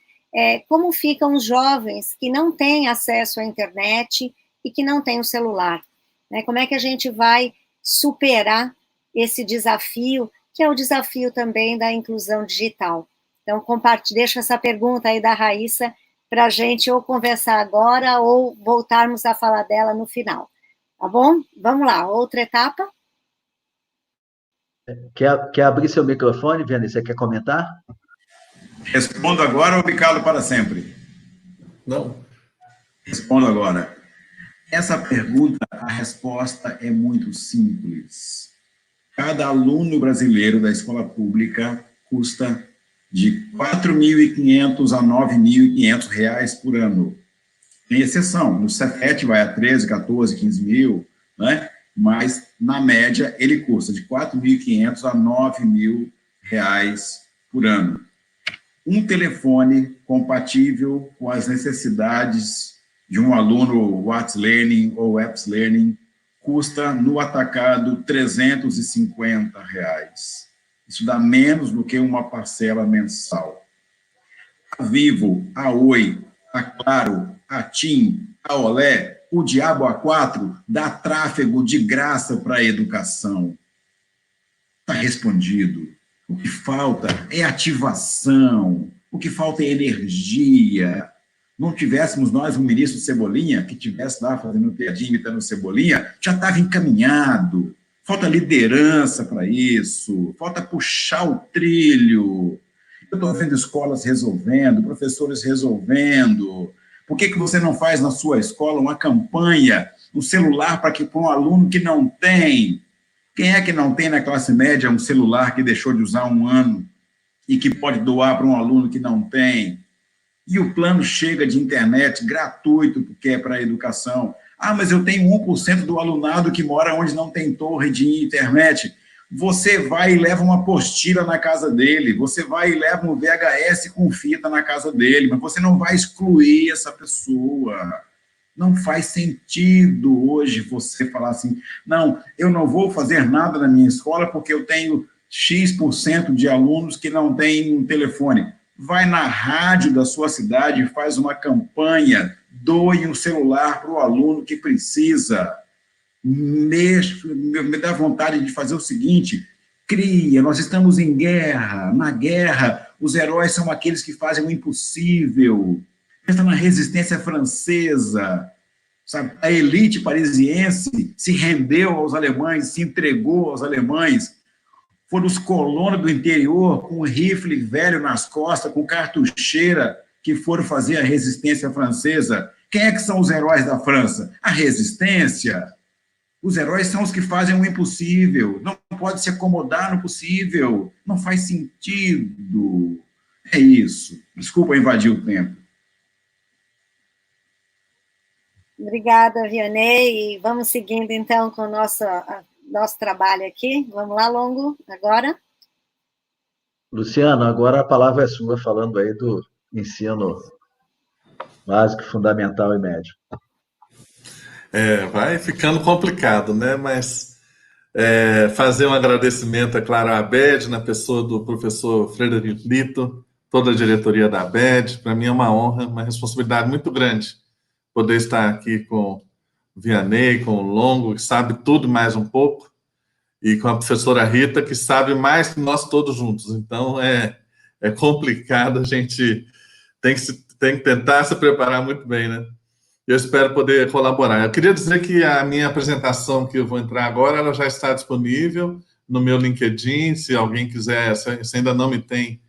como ficam os jovens que não têm acesso à internet e que não têm o celular, né? Como é que a gente vai superar esse desafio, que é o desafio também da inclusão digital? Então, deixo essa pergunta aí da Raíssa para a gente ou conversar agora ou voltarmos a falar dela no final. Tá bom? Vamos lá, outra etapa. Quer abrir seu microfone, Vianney? Você quer comentar? Respondo agora ou me calo para sempre? Não. Respondo agora. Essa pergunta, a resposta é muito simples. Cada aluno brasileiro da escola pública custa de R$ 4.500 a R$ 9.500 por ano. Tem exceção, no Cefet vai a 13, 14, 15 mil, né? Mas, na média, ele custa de R$ 4.500 a R$ 9.000 por ano. Um telefone compatível com as necessidades de um aluno What's Learning ou Apps Learning custa, no atacado, R$ 350. Isso dá menos do que uma parcela mensal. A Vivo, a Oi, a Claro, a TIM, a Olé, o Diabo A4 dá tráfego de graça para a educação. Está respondido. O que falta é ativação, o que falta é energia. Não tivéssemos nós um ministro Cebolinha, que estivesse lá fazendo piadinha, imitando o Cebolinha, já estava encaminhado. Falta liderança para isso, falta puxar o trilho. Eu estou vendo escolas resolvendo, professores resolvendo. Por que você não faz na sua escola uma campanha, um celular para um aluno que não tem? Quem é que não tem na classe média um celular que deixou de usar um ano e que pode doar para um aluno que não tem? E o plano chega de internet gratuito, porque é para a educação. Ah, mas eu tenho 1% do alunado que mora onde não tem torre de internet. Você vai e leva uma apostila na casa dele, você vai e leva um VHS com fita na casa dele, mas você não vai excluir essa pessoa. Não faz sentido hoje você falar assim, não, eu não vou fazer nada na minha escola porque eu tenho X% de alunos que não têm um telefone. Vai na rádio da sua cidade e faz uma campanha, doe um celular para o aluno que precisa. Me dá vontade de fazer o seguinte, cria, nós estamos em guerra, na guerra, os heróis são aqueles que fazem o impossível. Pensa na resistência francesa, sabe? A elite parisiense se rendeu aos alemães, se entregou aos alemães. Foram os colonos do interior, com rifle velho nas costas, com cartucheira, que foram fazer a resistência francesa. Quem é que são os heróis da França? A resistência. Os heróis são os que fazem o impossível. Não pode se acomodar no possível. Não faz sentido. É isso. Desculpa invadir o tempo. Obrigada, Vianney. E vamos seguindo, então, com o nosso trabalho aqui. Vamos lá, Longo, agora. Luciano, agora a palavra é sua, falando aí do ensino básico, fundamental e médio. Vai ficando complicado, né? Mas fazer um agradecimento, é claro, à ABED, na pessoa do professor Frederico Lito, toda a diretoria da ABED. Para mim é uma honra, uma responsabilidade muito grande poder estar aqui com o Vianney, com o Longo, que sabe tudo mais um pouco, e com a professora Rita, que sabe mais que nós todos juntos. Então, é complicado, a gente tem que tentar se preparar muito bem, né? Eu espero poder colaborar. Eu queria dizer que a minha apresentação, que eu vou entrar agora, ela já está disponível no meu LinkedIn. Se alguém quiser, se ainda não me tem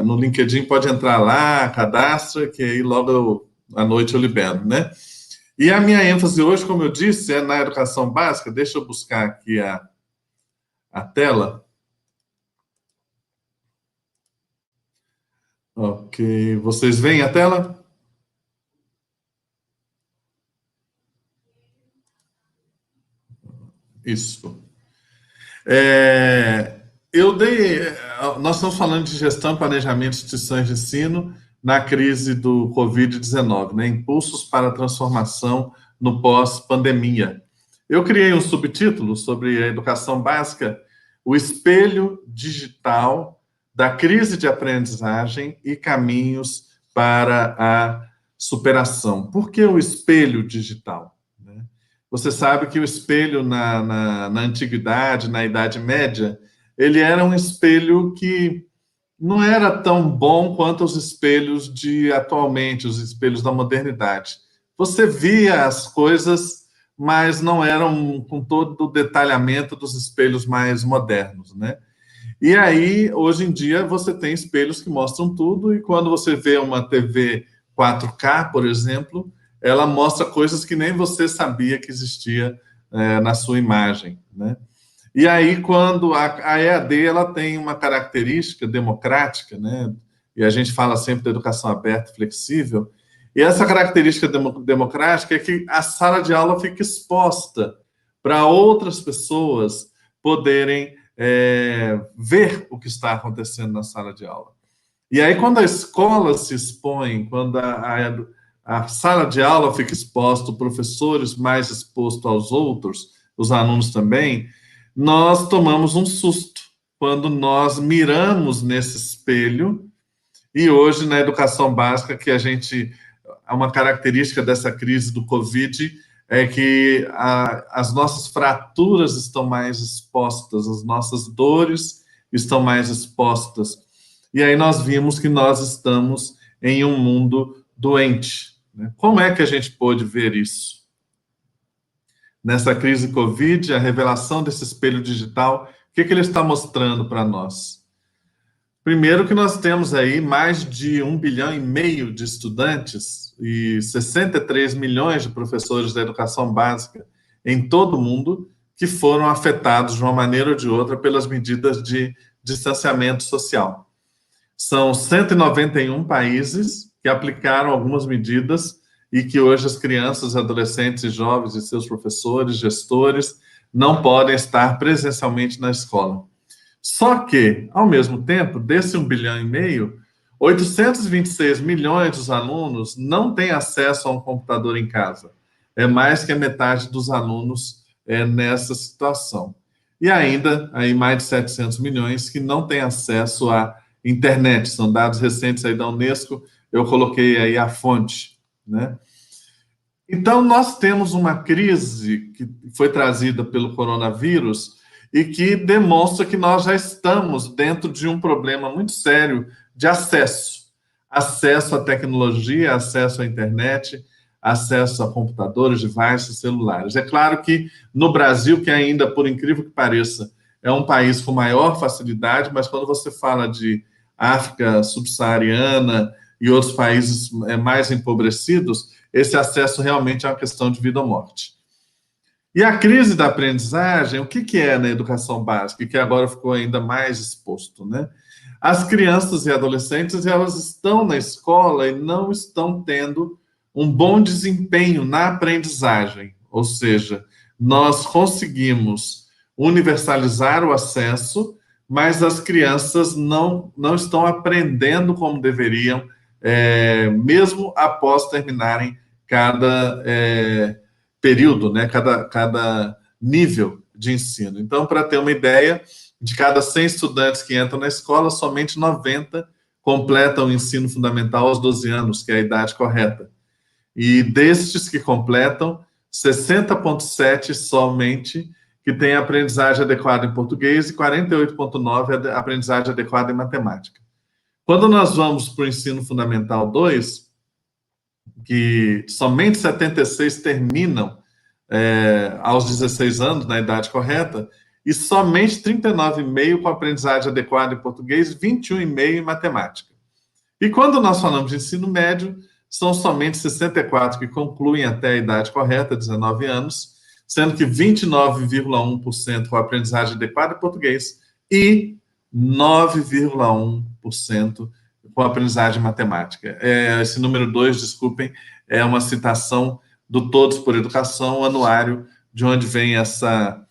no LinkedIn, pode entrar lá, cadastra, que aí logo à noite eu libero, né? E a minha ênfase hoje, como eu disse, é na educação básica. Deixa eu buscar aqui a tela. Ok, vocês veem a tela? Isso. Nós estamos falando de gestão e planejamento de instituições de ensino na crise do Covid-19, né? Impulsos para a transformação no pós-pandemia. Eu criei um subtítulo sobre a educação básica, o espelho digital da crise de aprendizagem e caminhos para a superação. Por que o espelho digital? Você sabe que o espelho na antiguidade, na Idade Média, ele era um espelho que não era tão bom quanto os espelhos de atualmente, os espelhos da modernidade. Você via as coisas, mas não eram com todo o detalhamento dos espelhos mais modernos, né? E aí, hoje em dia, você tem espelhos que mostram tudo, e quando você vê uma TV 4K, por exemplo, ela mostra coisas que nem você sabia que existia na sua imagem, né? E aí, quando a EAD ela tem uma característica democrática, né? E a gente fala sempre da educação aberta e flexível, e essa característica democrática é que a sala de aula fica exposta para outras pessoas poderem ver o que está acontecendo na sala de aula. E aí, quando a escola se expõe, quando a sala de aula fica exposta, professores mais expostos aos outros, os alunos também, nós tomamos um susto quando nós miramos nesse espelho. E hoje, na educação básica, que uma característica dessa crise do Covid é que as nossas fraturas estão mais expostas, as nossas dores estão mais expostas. E aí nós vimos que nós estamos em um mundo doente, né? Como é que a gente pôde ver isso? Nessa crise Covid, a revelação desse espelho digital, o que ele está mostrando para nós? Primeiro que nós temos aí mais de 1,5 bilhão de estudantes e 63 milhões de professores da educação básica em todo o mundo que foram afetados de uma maneira ou de outra pelas medidas de distanciamento social. São 191 países que aplicaram algumas medidas e que hoje as crianças, adolescentes e jovens e seus professores, gestores, não podem estar presencialmente na escola. Só que, ao mesmo tempo, desse 1,5 bilhão, 826 milhões dos alunos não têm acesso a um computador em casa. É mais que a metade dos alunos nessa situação. E ainda, aí mais de 700 milhões que não têm acesso à internet. São dados recentes aí da Unesco, eu coloquei aí a fonte, né? Então, nós temos uma crise que foi trazida pelo coronavírus e que demonstra que nós já estamos dentro de um problema muito sério de acesso. Acesso à tecnologia, acesso à internet, acesso a computadores, devices, celulares. É claro que no Brasil, que ainda, por incrível que pareça, é um país com maior facilidade, mas quando você fala de África subsaariana e outros países mais empobrecidos, esse acesso realmente é uma questão de vida ou morte. E a crise da aprendizagem, o que é na educação básica, que agora ficou ainda mais exposto, né? As crianças e adolescentes, elas estão na escola e não estão tendo um bom desempenho na aprendizagem, ou seja, nós conseguimos universalizar o acesso, mas as crianças não estão aprendendo como deveriam, mesmo após terminarem cada período, né, cada nível de ensino. Então, para ter uma ideia, de cada 100 estudantes que entram na escola, somente 90 completam o ensino fundamental aos 12 anos, que é a idade correta. E destes que completam, 60,7 somente que têm aprendizagem adequada em português e 48,9 aprendizagem adequada em matemática. Quando nós vamos para o ensino fundamental 2, que somente 76 terminam aos 16 anos, na idade correta, e somente 39,5 com aprendizagem adequada em português, 21,5 em matemática. E quando nós falamos de ensino médio, são somente 64 que concluem até a idade correta, 19 anos, sendo que 29,1% com aprendizagem adequada em português e 9,1% com aprendizagem em matemática. Esse número 2, desculpem, é uma citação do Todos por Educação, o anuário de onde vem essa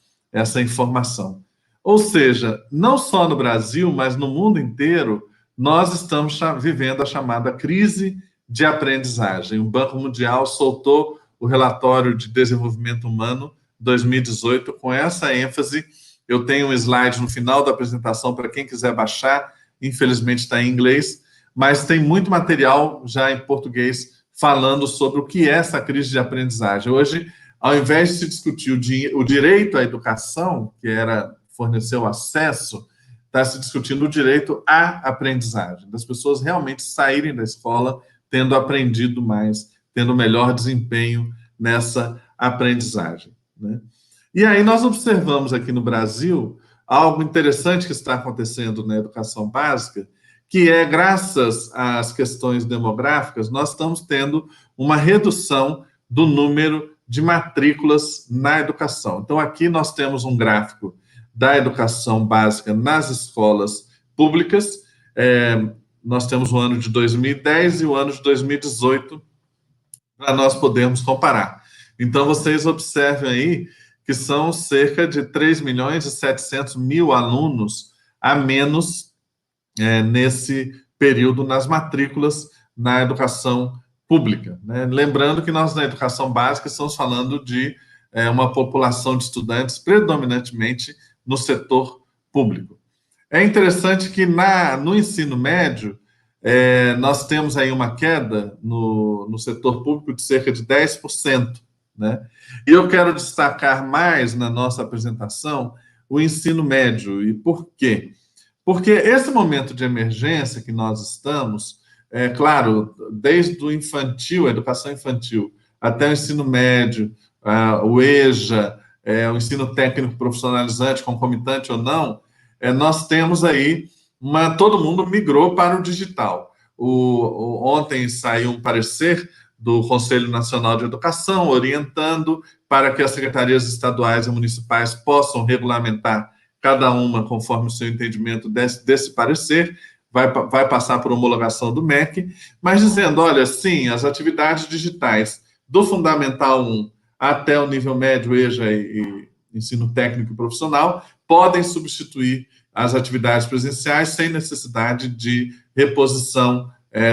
informação. Ou seja, não só no Brasil, mas no mundo inteiro, nós estamos vivendo a chamada crise de aprendizagem. O Banco Mundial soltou o relatório de desenvolvimento humano 2018 com essa ênfase. Eu tenho um slide no final da apresentação para quem quiser baixar, infelizmente está em inglês, mas tem muito material já em português falando sobre o que é essa crise de aprendizagem. Hoje, ao invés de se discutir o direito à educação, que era fornecer o acesso, está se discutindo o direito à aprendizagem, das pessoas realmente saírem da escola tendo aprendido mais, tendo melhor desempenho nessa aprendizagem, né? E aí nós observamos aqui no Brasil algo interessante que está acontecendo na educação básica, que é, graças às questões demográficas, nós estamos tendo uma redução do número de matrículas na educação. Então, aqui nós temos um gráfico da educação básica nas escolas públicas. Nós temos o ano de 2010 e o ano de 2018 para nós podermos comparar. Então, vocês observem aí que são cerca de 3.700.000 alunos a menos nesse período nas matrículas na educação pública, né? Lembrando que nós, na educação básica, estamos falando de uma população de estudantes predominantemente no setor público. É interessante que no ensino médio, nós temos aí uma queda no setor público de cerca de 10%, né? E eu quero destacar mais na nossa apresentação o ensino médio. E por quê? Porque esse momento de emergência que nós estamos, claro, desde o infantil, a educação infantil, até o ensino médio, o EJA, o ensino técnico profissionalizante, concomitante ou não, nós temos aí todo mundo migrou para o digital. Ontem saiu um parecer do Conselho Nacional de Educação orientando para que as secretarias estaduais e municipais possam regulamentar cada uma conforme o seu entendimento desse parecer, vai passar por homologação do MEC, mas dizendo, olha, sim, as atividades digitais do Fundamental 1 até o nível médio, EJA e ensino técnico e profissional, podem substituir as atividades presenciais sem necessidade de reposição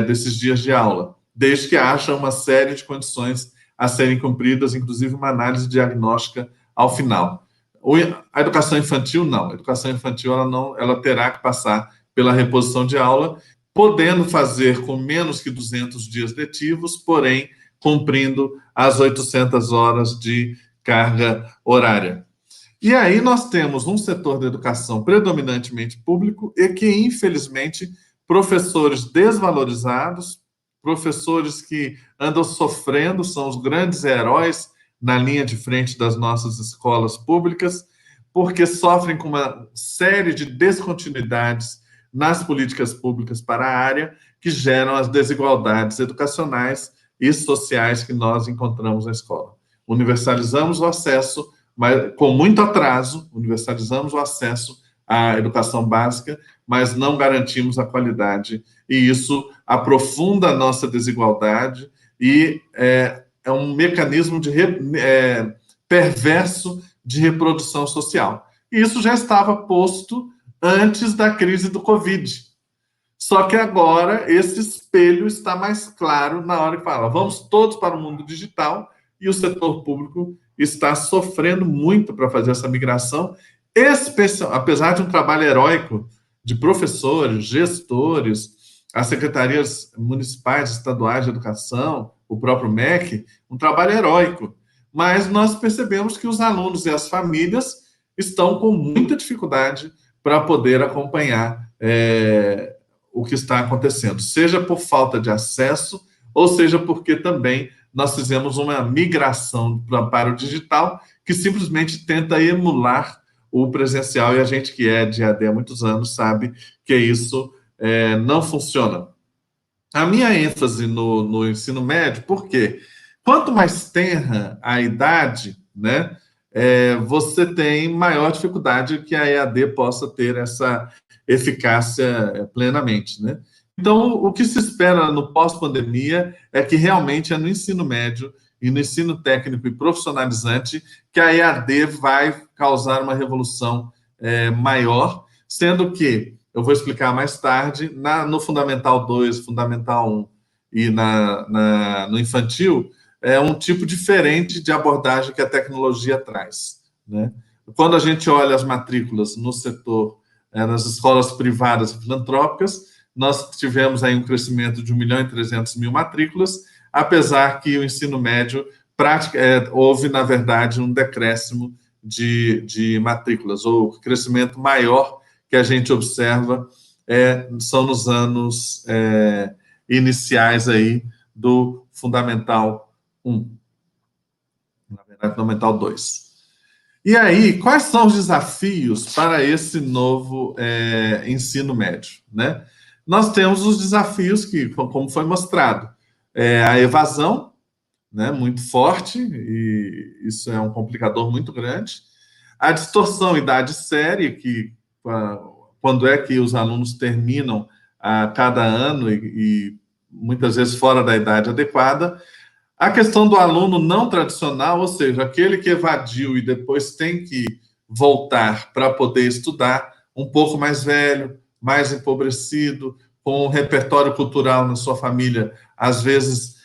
desses dias de aula, desde que haja uma série de condições a serem cumpridas, inclusive uma análise diagnóstica ao final. A educação infantil, não. A educação infantil, ela terá que passar pela reposição de aula, podendo fazer com menos que 200 dias letivos, porém, cumprindo as 800 horas de carga horária. E aí nós temos um setor da educação predominantemente público e que, infelizmente, professores desvalorizados, professores que andam sofrendo, são os grandes heróis na linha de frente das nossas escolas públicas, porque sofrem com uma série de descontinuidades nas políticas públicas para a área que geram as desigualdades educacionais e sociais que nós encontramos na escola. Universalizamos o acesso, mas com muito atraso, universalizamos o acesso à educação básica, mas não garantimos a qualidade, e isso aprofunda a nossa desigualdade e é um mecanismo perverso de reprodução social. E isso já estava posto antes da crise do Covid. Só que agora esse espelho está mais claro na hora que fala, vamos todos para o mundo digital, e o setor público está sofrendo muito para fazer essa migração, apesar de um trabalho heróico de professores, gestores, as secretarias municipais, estaduais de educação, o próprio MEC, um trabalho heróico. Mas nós percebemos que os alunos e as famílias estão com muita dificuldade para poder acompanhar o que está acontecendo, seja por falta de acesso, ou seja porque também nós fizemos uma migração para o digital que simplesmente tenta emular o presencial, e a gente que é de AD há muitos anos sabe que isso não funciona. A minha ênfase no ensino médio, por quê? Quanto mais tenra a idade, né, você tem maior dificuldade que a EAD possa ter essa eficácia plenamente, né? Então, o que se espera no pós-pandemia é que realmente é no ensino médio e no ensino técnico e profissionalizante que a EAD vai causar uma revolução maior, sendo que, eu vou explicar mais tarde, no Fundamental 2, Fundamental 1 e no infantil, é um tipo diferente de abordagem que a tecnologia traz, né? Quando a gente olha as matrículas no setor, nas escolas privadas e filantrópicas, nós tivemos aí um crescimento de 1.300.000 matrículas, apesar que o ensino médio houve, na verdade, um decréscimo de matrículas, ou o crescimento maior que a gente observa são nos anos iniciais aí do Fundamental 1, na verdade, Fundamental 2. E aí, quais são os desafios para esse novo ensino médio, né? Nós temos os desafios que, como foi mostrado, a evasão, né, muito forte, e isso é um complicador muito grande, a distorção idade-série, que quando é que os alunos terminam a cada ano e muitas vezes fora da idade adequada, a questão do aluno não tradicional, ou seja, aquele que evadiu e depois tem que voltar para poder estudar, um pouco mais velho, mais empobrecido, com um repertório cultural na sua família, às vezes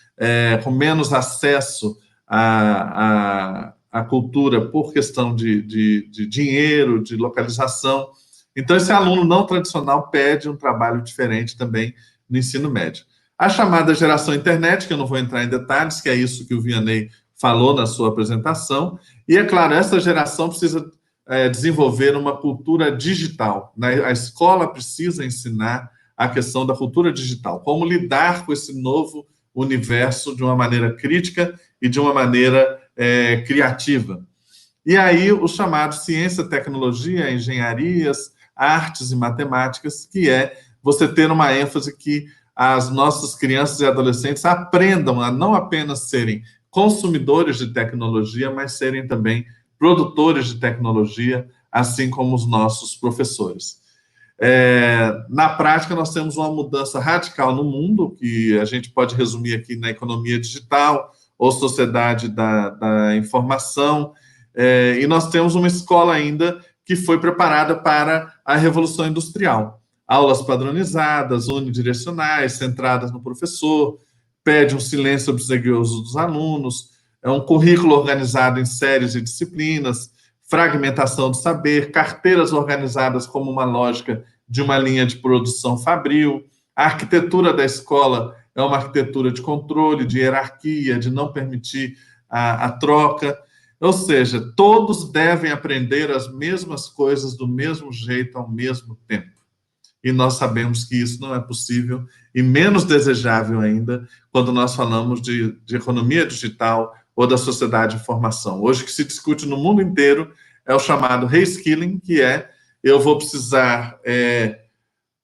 com menos acesso à cultura por questão de dinheiro, de localização. Então, esse aluno não tradicional pede um trabalho diferente também no ensino médio. A chamada geração internet, que eu não vou entrar em detalhes, que é isso que o Vianney falou na sua apresentação, e, é claro, essa geração precisa desenvolver uma cultura digital, né? A escola precisa ensinar a questão da cultura digital, como lidar com esse novo universo de uma maneira crítica e de uma maneira criativa. E aí, o chamado ciência, tecnologia, engenharias, artes e matemáticas, que é você ter uma ênfase que as nossas crianças e adolescentes aprendam a não apenas serem consumidores de tecnologia, mas serem também produtores de tecnologia, assim como os nossos professores. Na prática, nós temos uma mudança radical no mundo, que a gente pode resumir aqui na economia digital, ou sociedade da informação, e nós temos uma escola ainda que foi preparada para a Revolução Industrial. Aulas padronizadas, unidirecionais, centradas no professor, pede um silêncio obsequioso dos alunos, um currículo organizado em séries e disciplinas, fragmentação do saber, carteiras organizadas como uma lógica de uma linha de produção fabril. A arquitetura da escola é uma arquitetura de controle, de hierarquia, de não permitir a troca. Ou seja, todos devem aprender as mesmas coisas do mesmo jeito, ao mesmo tempo. E nós sabemos que isso não é possível, e menos desejável ainda, quando nós falamos de economia digital ou da sociedade de informação. Hoje, o que se discute no mundo inteiro é o chamado reskilling, que eu vou precisar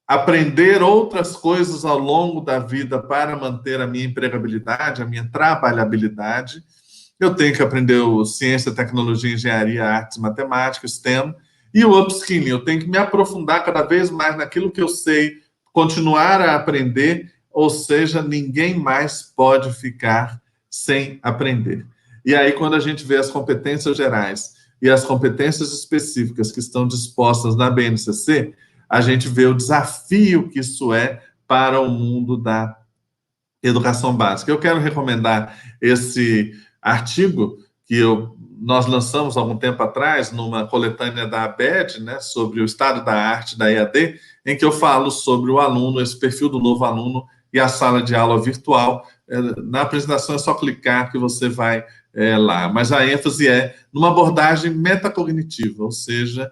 aprender outras coisas ao longo da vida para manter a minha empregabilidade, a minha trabalhabilidade. Eu tenho que aprender ciência, tecnologia, engenharia, artes, matemática, STEM, e o upskilling, eu tenho que me aprofundar cada vez mais naquilo que eu sei, continuar a aprender, ou seja, ninguém mais pode ficar sem aprender. E aí, quando a gente vê as competências gerais e as competências específicas que estão dispostas na BNCC, a gente vê o desafio que isso é para o mundo da educação básica. Eu quero recomendar esse artigo que nós lançamos há algum tempo atrás, numa coletânea da ABED, né, sobre o estado da arte da EAD, em que eu falo sobre o aluno, esse perfil do novo aluno e a sala de aula virtual. Na apresentação é só clicar que você vai lá. Mas a ênfase é numa abordagem metacognitiva, ou seja,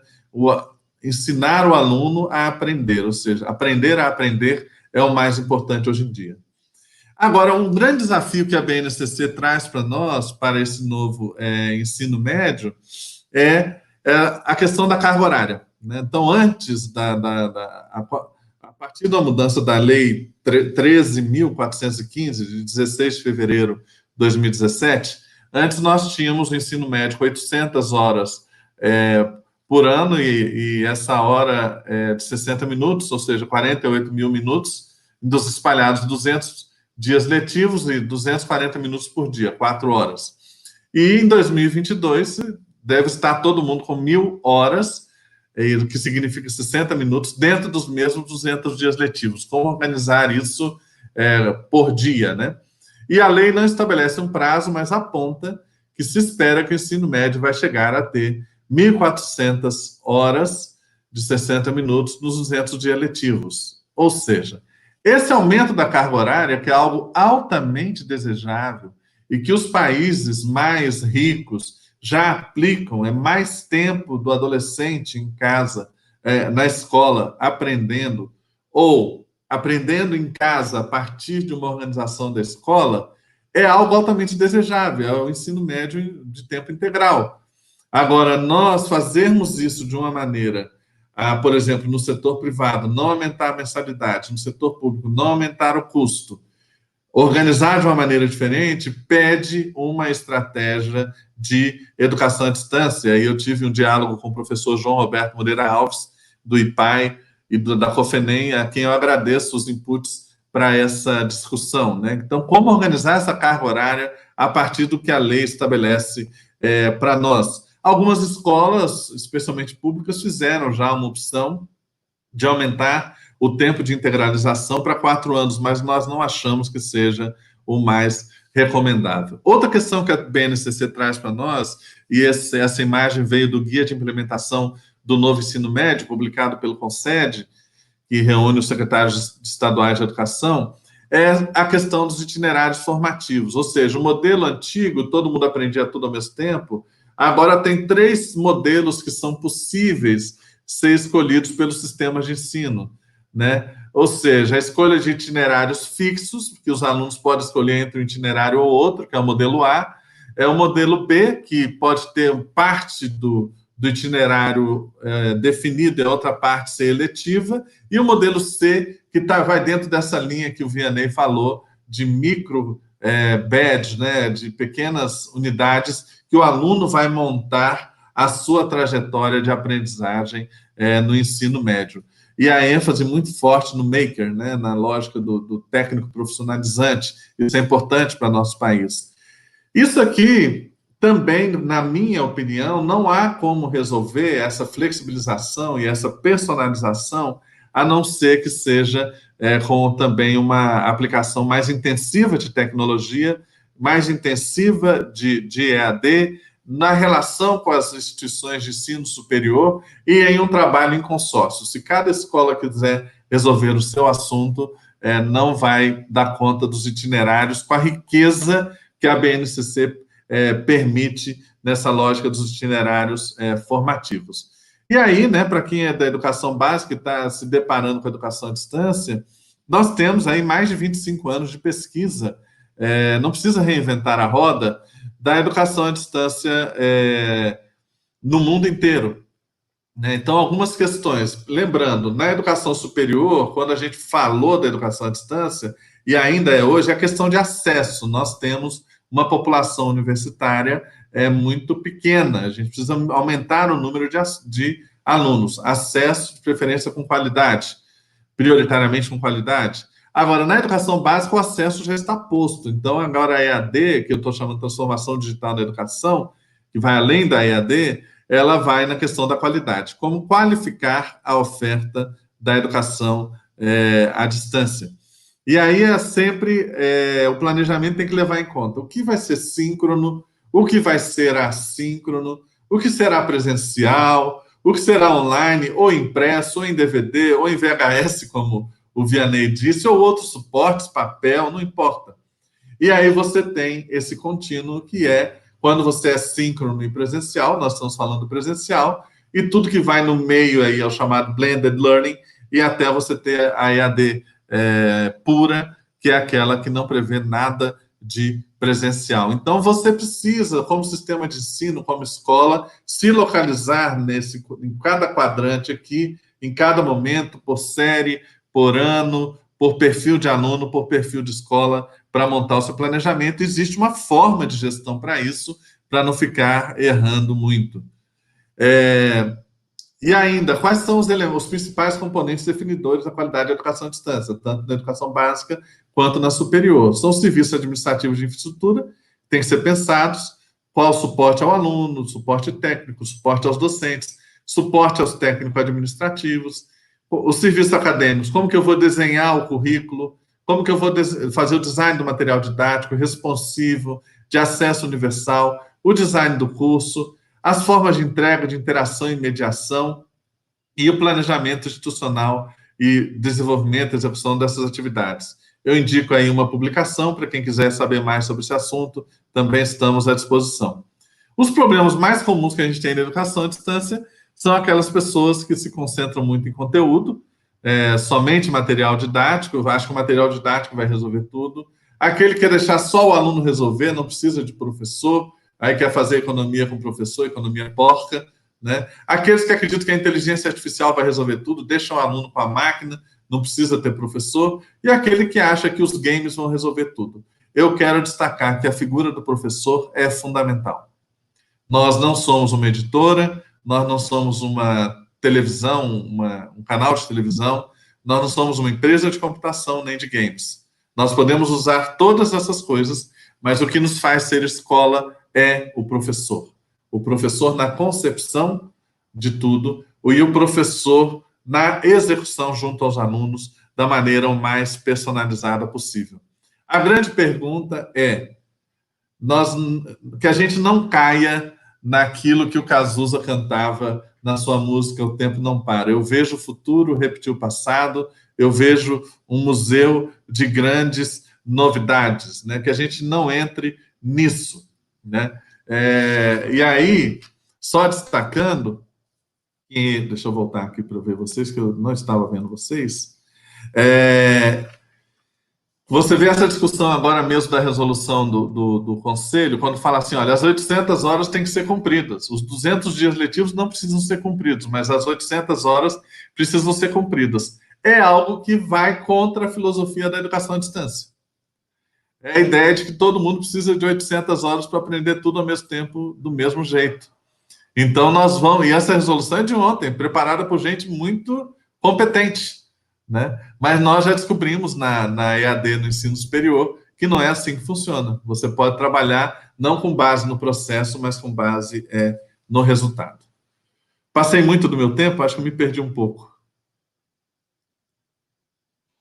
ensinar o aluno a aprender, ou seja, aprender a aprender é o mais importante hoje em dia. Agora, um grande desafio que a BNCC traz para nós, para esse novo ensino médio, é a questão da carga horária, né? Então, antes a partir da mudança da Lei 13.415, de 16 de fevereiro de 2017, antes nós tínhamos o ensino médio 800 horas por ano, e essa hora de 60 minutos, ou seja, 48 mil minutos, dos espalhados 200 dias letivos e 240 minutos por dia, 4 horas. E em 2022, deve estar todo mundo com 1.000 horas, o que significa 60 minutos, dentro dos mesmos 200 dias letivos. Como organizar isso por dia, né? E a lei não estabelece um prazo, mas aponta que se espera que o ensino médio vai chegar a ter 1.400 horas de 60 minutos nos 200 dias letivos. Ou seja, esse aumento da carga horária, que é algo altamente desejável e que os países mais ricos já aplicam, é mais tempo do adolescente em casa, na escola, aprendendo, ou aprendendo em casa a partir de uma organização da escola, é algo altamente desejável, é o ensino médio de tempo integral. Agora, nós fazermos isso de uma maneira, por exemplo, no setor privado, não aumentar a mensalidade, no setor público, não aumentar o custo, organizar de uma maneira diferente, pede uma estratégia de educação à distância. E eu tive um diálogo com o professor João Roberto Moreira Alves, do IPAE e da COFENEM, a quem eu agradeço os inputs para essa discussão, né? Então, como organizar essa carga horária a partir do que a lei estabelece para nós? Algumas escolas, especialmente públicas, fizeram já uma opção de aumentar o tempo de integralização para 4 anos, mas nós não achamos que seja o mais recomendável. Outra questão que a BNCC traz para nós, e essa imagem veio do Guia de Implementação do Novo Ensino Médio, publicado pelo CONSED, que reúne os secretários estaduais de educação, é a questão dos itinerários formativos. Ou seja, o modelo antigo, todo mundo aprendia tudo ao mesmo tempo, agora tem 3 modelos que são possíveis ser escolhidos pelos sistemas de ensino, né? Ou seja, a escolha de itinerários fixos, que os alunos podem escolher entre um itinerário ou outro, que é o modelo A, é o modelo B, que pode ter parte do itinerário definido e a outra parte ser eletiva, e o modelo C, que vai dentro dessa linha que o Vianney falou, de micro badge, né, de pequenas unidades, que o aluno vai montar a sua trajetória de aprendizagem no ensino médio. E a ênfase muito forte no maker, né, na lógica do técnico profissionalizante. Isso é importante para nosso país. Isso aqui, também, na minha opinião, não há como resolver essa flexibilização e essa personalização, a não ser que seja com também uma aplicação mais intensiva de tecnologia, mais intensiva de EAD, na relação com as instituições de ensino superior e em um trabalho em consórcio. Se cada escola quiser resolver o seu assunto, não vai dar conta dos itinerários com a riqueza que a BNCC permite nessa lógica dos itinerários formativos. E aí, né, para quem é da educação básica e está se deparando com a educação à distância, nós temos aí mais de 25 anos de pesquisa, não precisa reinventar a roda, da educação à distância no mundo inteiro. Né? Então, algumas questões. Lembrando, na educação superior, quando a gente falou da educação à distância, e ainda é hoje, é a questão de acesso. Nós temos uma população universitária muito pequena. A gente precisa aumentar o número de alunos. Acesso, de preferência, com qualidade. Prioritariamente com qualidade. Agora, na educação básica, o acesso já está posto. Então, agora a EAD, que eu estou chamando de transformação digital da educação, que vai além da EAD, ela vai na questão da qualidade. Como qualificar a oferta da educação à distância. E aí sempre o planejamento tem que levar em conta o que vai ser síncrono, o que vai ser assíncrono, o que será presencial, o que será online, ou impresso, ou em DVD, ou em VHS, como o Vianney disse, ou outros suportes, papel, não importa. E aí você tem esse contínuo que quando você é síncrono e presencial, nós estamos falando presencial, e tudo que vai no meio aí é o chamado blended learning, e até você ter a EAD pura, que é aquela que não prevê nada de presencial. Então, você precisa, como sistema de ensino, como escola, se localizar em cada quadrante aqui, em cada momento, por série, por ano, por perfil de aluno, por perfil de escola, para montar o seu planejamento. Existe uma forma de gestão para isso, para não ficar errando muito. E ainda, quais são os principais componentes definidores da qualidade da educação à distância, tanto na educação básica quanto na superior? São os serviços administrativos de infraestrutura, que têm que ser pensados, qual o suporte ao aluno, suporte técnico, suporte aos docentes, suporte aos técnicos administrativos, os serviços acadêmicos, como que eu vou desenhar o currículo, como que eu vou fazer o design do material didático responsivo, de acesso universal, o design do curso, as formas de entrega, de interação e mediação, e o planejamento institucional e desenvolvimento e execução dessas atividades. Eu indico aí uma publicação para quem quiser saber mais sobre esse assunto, também estamos à disposição. Os problemas mais comuns que a gente tem na educação à distância são aquelas pessoas que se concentram muito em conteúdo, somente material didático. Eu acho que o material didático vai resolver tudo. Aquele que quer deixar só o aluno resolver, não precisa de professor, aí quer fazer economia com o professor, economia porca, né? Aqueles que acreditam que a inteligência artificial vai resolver tudo, deixam o aluno com a máquina, não precisa ter professor, e aquele que acha que os games vão resolver tudo. Eu quero destacar que a figura do professor é fundamental. Nós não somos uma editora, nós não somos uma televisão, um canal de televisão, nós não somos uma empresa de computação nem de games. Nós podemos usar todas essas coisas, mas o que nos faz ser escola é o professor. O professor na concepção de tudo e o professor na execução junto aos alunos da maneira o mais personalizada possível. A grande pergunta é que a gente não caia naquilo que o Cazuza cantava na sua música O Tempo Não Para. Eu vejo o futuro repetir o passado, eu vejo um museu de grandes novidades, né? Que a gente não entre nisso, né? E aí, só destacando, deixa eu voltar aqui para ver vocês, que eu não estava vendo vocês. Você vê essa discussão agora mesmo da resolução do Conselho, quando fala assim, olha, as 800 horas têm que ser cumpridas. Os 200 dias letivos não precisam ser cumpridos, mas as 800 horas precisam ser cumpridas. É algo que vai contra a filosofia da educação à distância. É a ideia de que todo mundo precisa de 800 horas para aprender tudo ao mesmo tempo, do mesmo jeito. Então, nós vamos... E essa resolução é de ontem, preparada por gente muito competente, né? Mas nós já descobrimos na EAD, no ensino superior, que não é assim que funciona. Você pode trabalhar não com base no processo, mas com base no resultado. Passei muito do meu tempo, acho que me perdi um pouco.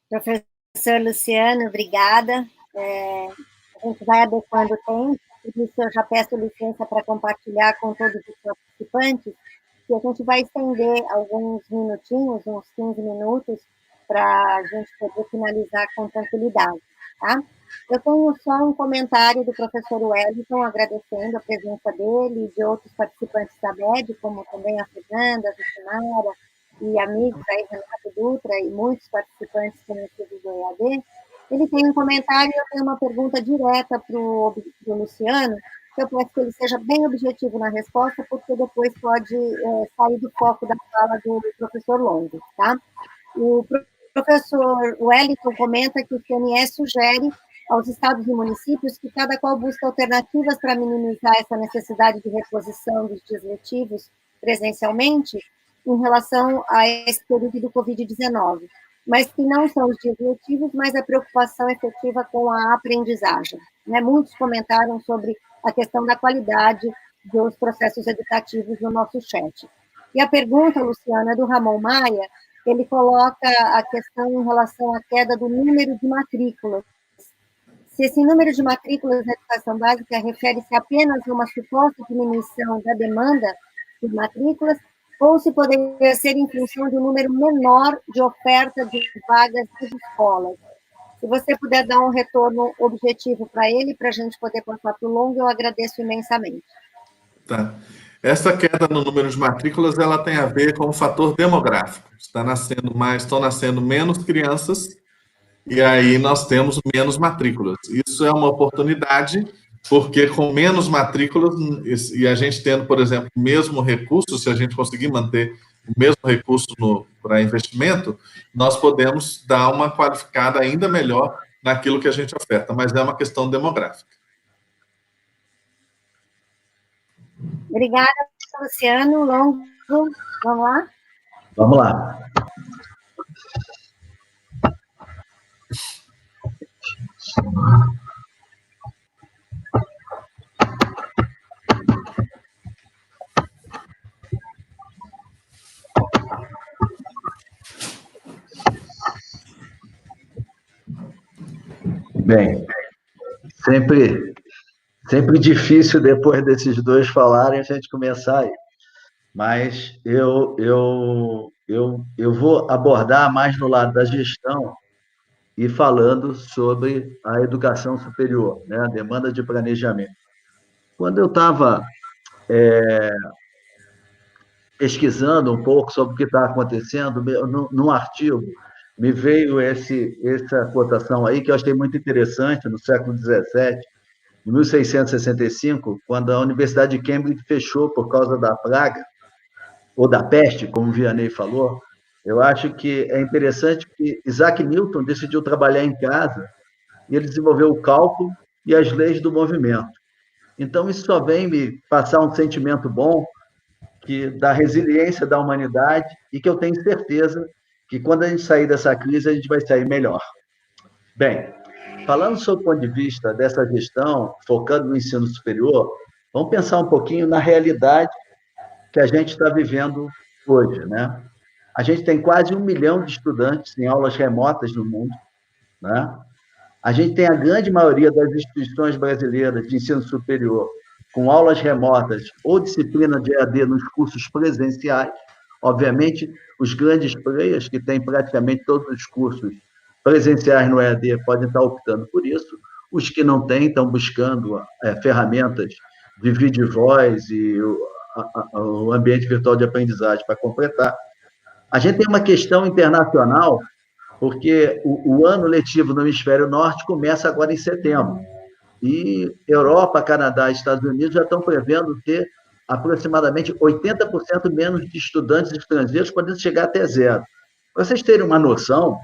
Professor Luciano, obrigada. A gente vai adequando o tempo, por isso eu já peço licença para compartilhar com todos os participantes, que a gente vai estender alguns minutinhos, uns 15 minutos, para a gente poder finalizar com tranquilidade, tá? Eu tenho só um comentário do professor Wellington, agradecendo a presença dele e de outros participantes da BED, como também a Fernanda, a Jucimara, e amigos aí, Renato Dutra, e muitos participantes conhecidos do EAD. Ele tem um comentário e eu tenho uma pergunta direta para o Luciano, que eu peço que ele seja bem objetivo na resposta, porque depois pode sair do foco da fala do professor Longo, tá? O professor Wellington comenta que o CNE sugere aos estados e municípios que cada qual busque alternativas para minimizar essa necessidade de reposição dos dias letivos presencialmente em relação a esse período do Covid-19, mas que não são os dias letivos, mas a preocupação efetiva com a aprendizagem, né? Muitos comentaram sobre a questão da qualidade dos processos educativos no nosso chat. E a pergunta, Luciana, é do Ramon Maia. Ele coloca a questão em relação à queda do número de matrículas. Se esse número de matrículas na educação básica refere-se apenas a uma suposta diminuição da demanda por matrículas, ou se poderia ser em função de um número menor de oferta de vagas nas escolas. Se você puder dar um retorno objetivo para ele, para a gente poder passar para o Longo, eu agradeço imensamente. Tá. Essa queda no número de matrículas, ela tem a ver com o fator demográfico. Estão nascendo menos crianças, e aí nós temos menos matrículas. Isso é uma oportunidade, porque com menos matrículas, e a gente tendo, por exemplo, o mesmo recurso, se a gente conseguir manter o mesmo recurso para investimento, nós podemos dar uma qualificada ainda melhor naquilo que a gente oferta, mas é uma questão demográfica. Obrigada, Luciano. Longo, vamos lá? Vamos lá. Bem, sempre difícil depois desses dois falarem a gente começar aí. Mas eu vou abordar mais no lado da gestão e falando sobre a educação superior, né, a demanda de planejamento. Quando eu estava pesquisando um pouco sobre o que está acontecendo, num artigo, me veio essa cotação aí, que eu achei muito interessante, no século XVII, em 1665, quando a Universidade de Cambridge fechou por causa da praga, ou da peste, como o Vianney falou. Eu acho que é interessante que Isaac Newton decidiu trabalhar em casa e ele desenvolveu o cálculo e as leis do movimento. Então, isso só vem me passar um sentimento bom da resiliência da humanidade e que eu tenho certeza que quando a gente sair dessa crise, a gente vai sair melhor. Bem, falando sob o ponto de vista dessa gestão, focando no ensino superior, vamos pensar um pouquinho na realidade que a gente está vivendo hoje, né? A gente tem quase 1 milhão de estudantes em aulas remotas no mundo, né? A gente tem a grande maioria das instituições brasileiras de ensino superior com aulas remotas ou disciplina de EAD nos cursos presenciais. Obviamente, os grandes players, que têm praticamente todos os cursos presenciais no EAD, podem estar optando por isso. Os que não têm estão buscando ferramentas de vídeo e voz e o ambiente virtual de aprendizagem para completar. A gente tem uma questão internacional, porque o ano letivo no Hemisfério Norte começa agora em setembro. E Europa, Canadá e Estados Unidos já estão prevendo ter aproximadamente 80% menos de estudantes estrangeiros, podendo chegar até zero. Para vocês terem uma noção,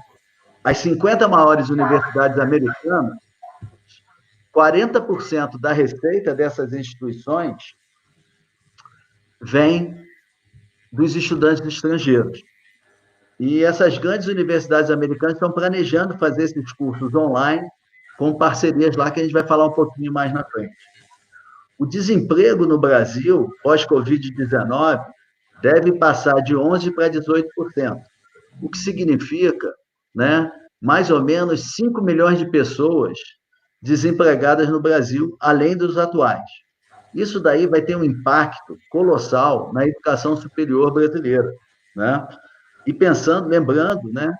as 50 maiores universidades americanas, 40% da receita dessas instituições vem dos estudantes estrangeiros. E essas grandes universidades americanas estão planejando fazer esses cursos online com parcerias lá que a gente vai falar um pouquinho mais na frente. O desemprego no Brasil, pós-Covid-19, deve passar de 11% para 18%, o que significa, né, mais ou menos 5 milhões de pessoas desempregadas no Brasil, além dos atuais. Isso daí vai ter um impacto colossal na educação superior brasileira, né? E lembrando, né,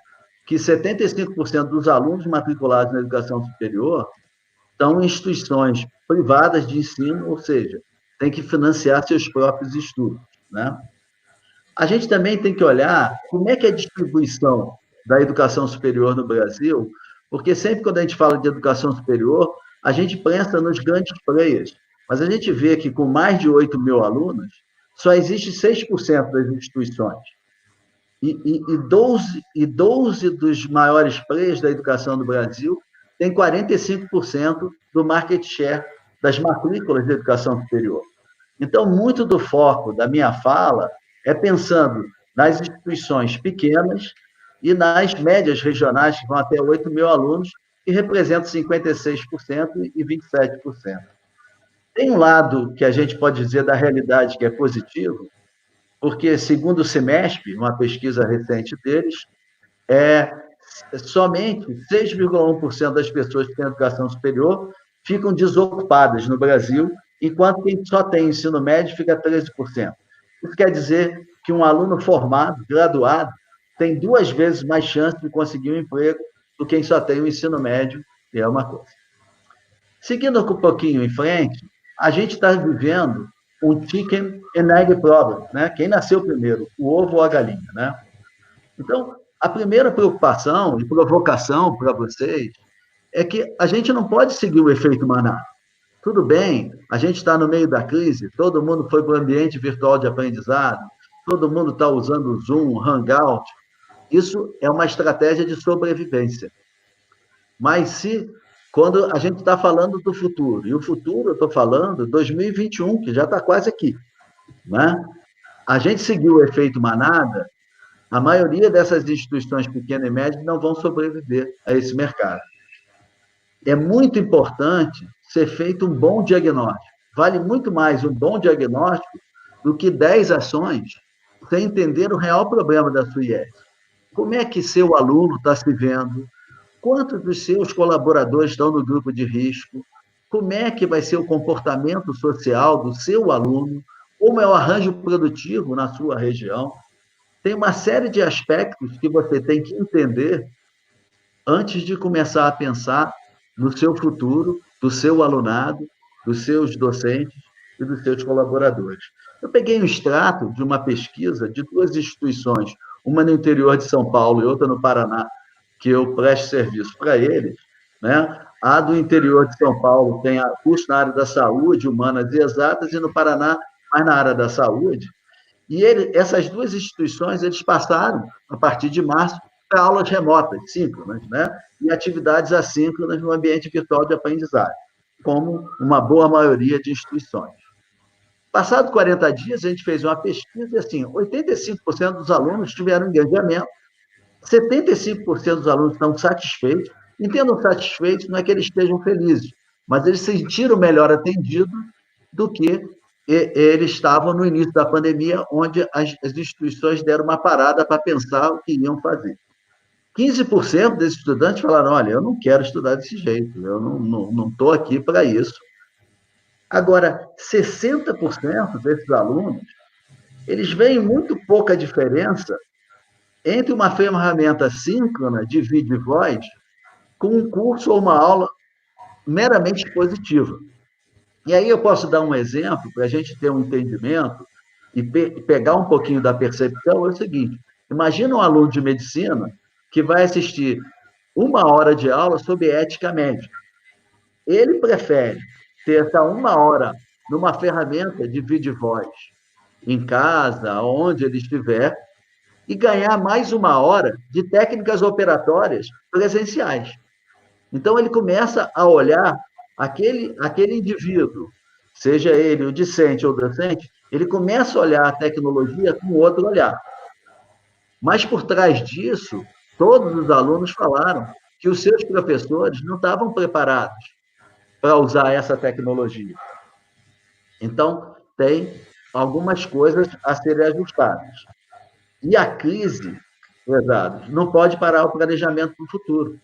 que 75% dos alunos matriculados na educação superior estão em instituições privadas de ensino, ou seja, tem que financiar seus próprios estudos, né? A gente também tem que olhar como é que é a distribuição da educação superior no Brasil, porque sempre quando a gente fala de educação superior, a gente pensa nos grandes players, mas a gente vê que com mais de 8 mil alunos, só existe 6% das instituições. E 12 dos maiores players da educação do Brasil têm 45% do market share das matrículas de educação superior. Então, muito do foco da minha fala é pensando nas instituições pequenas e nas médias regionais, que vão até 8 mil alunos, que representam 56% e 27%. Tem um lado que a gente pode dizer da realidade que é positivo, porque, segundo o Semesp, uma pesquisa recente deles, somente 6,1% das pessoas que têm educação superior ficam desocupadas no Brasil, enquanto quem só tem ensino médio fica 13%. Isso quer dizer que um aluno formado, graduado, tem 2 vezes mais chance de conseguir um emprego do que quem só tem o ensino médio, e é uma coisa. Seguindo um pouquinho em frente, a gente está vivendo um chicken and egg problem, né? Quem nasceu primeiro, o ovo ou a galinha, né? Então, a primeira preocupação e provocação para vocês é que a gente não pode seguir o efeito manada. Tudo bem, a gente está no meio da crise, todo mundo foi para o ambiente virtual de aprendizado, todo mundo está usando o Zoom, Hangout. Isso é uma estratégia de sobrevivência. Mas quando a gente está falando do futuro, e o futuro, eu estou falando 2021, que já está quase aqui, né? A gente seguiu o efeito manada, a maioria dessas instituições pequenas e médias não vão sobreviver a esse mercado. É muito importante ser feito um bom diagnóstico. Vale muito mais um bom diagnóstico do que 10 ações sem entender o real problema da sua IES. Como é que seu aluno está se vendo? Quantos dos seus colaboradores estão no grupo de risco? Como é que vai ser o comportamento social do seu aluno? Como é o arranjo produtivo na sua região? Tem uma série de aspectos que você tem que entender antes de começar a pensar no seu futuro, do seu alunado, dos seus docentes e dos seus colaboradores. Eu peguei um extrato de uma pesquisa de 2 instituições, uma no interior de São Paulo e outra no Paraná, que eu presto serviço para eles, né? A do interior de São Paulo tem curso na área da saúde, humanas e exatas, e no Paraná, mais na área da saúde. E essas 2 instituições, eles passaram, a partir de março, para aulas remotas, síncronas, né? E atividades assíncronas no ambiente virtual de aprendizagem, como uma boa maioria de instituições. Passados 40 dias, a gente fez uma pesquisa e, assim, 85% dos alunos tiveram engajamento, 75% dos alunos estão satisfeitos. Entendam satisfeitos, não é que eles estejam felizes, mas eles se sentiram melhor atendidos do que eles estavam no início da pandemia, onde as instituições deram uma parada para pensar o que iam fazer. 15% desses estudantes falaram, olha, eu não quero estudar desse jeito, eu não estou aqui para isso. Agora, 60% desses alunos, eles veem muito pouca diferença entre uma ferramenta síncrona de vídeo e voz com um curso ou uma aula meramente expositiva. E aí eu posso dar um exemplo para a gente ter um entendimento e pegar um pouquinho da percepção, é o seguinte, imagina um aluno de medicina que vai assistir 1 hora de aula sobre ética médica. Ele prefere ter essa 1 hora numa ferramenta de vídeo e voz, em casa, onde ele estiver, e ganhar mais 1 hora de técnicas operatórias presenciais. Então, ele começa a olhar aquele indivíduo, seja ele o discente ou o docente, ele começa a olhar a tecnologia com outro olhar. Mas, por trás disso, todos os alunos falaram que os seus professores não estavam preparados para usar essa tecnologia. Então, tem algumas coisas a serem ajustadas. E a crise, pesados, não pode parar o planejamento para o futuro.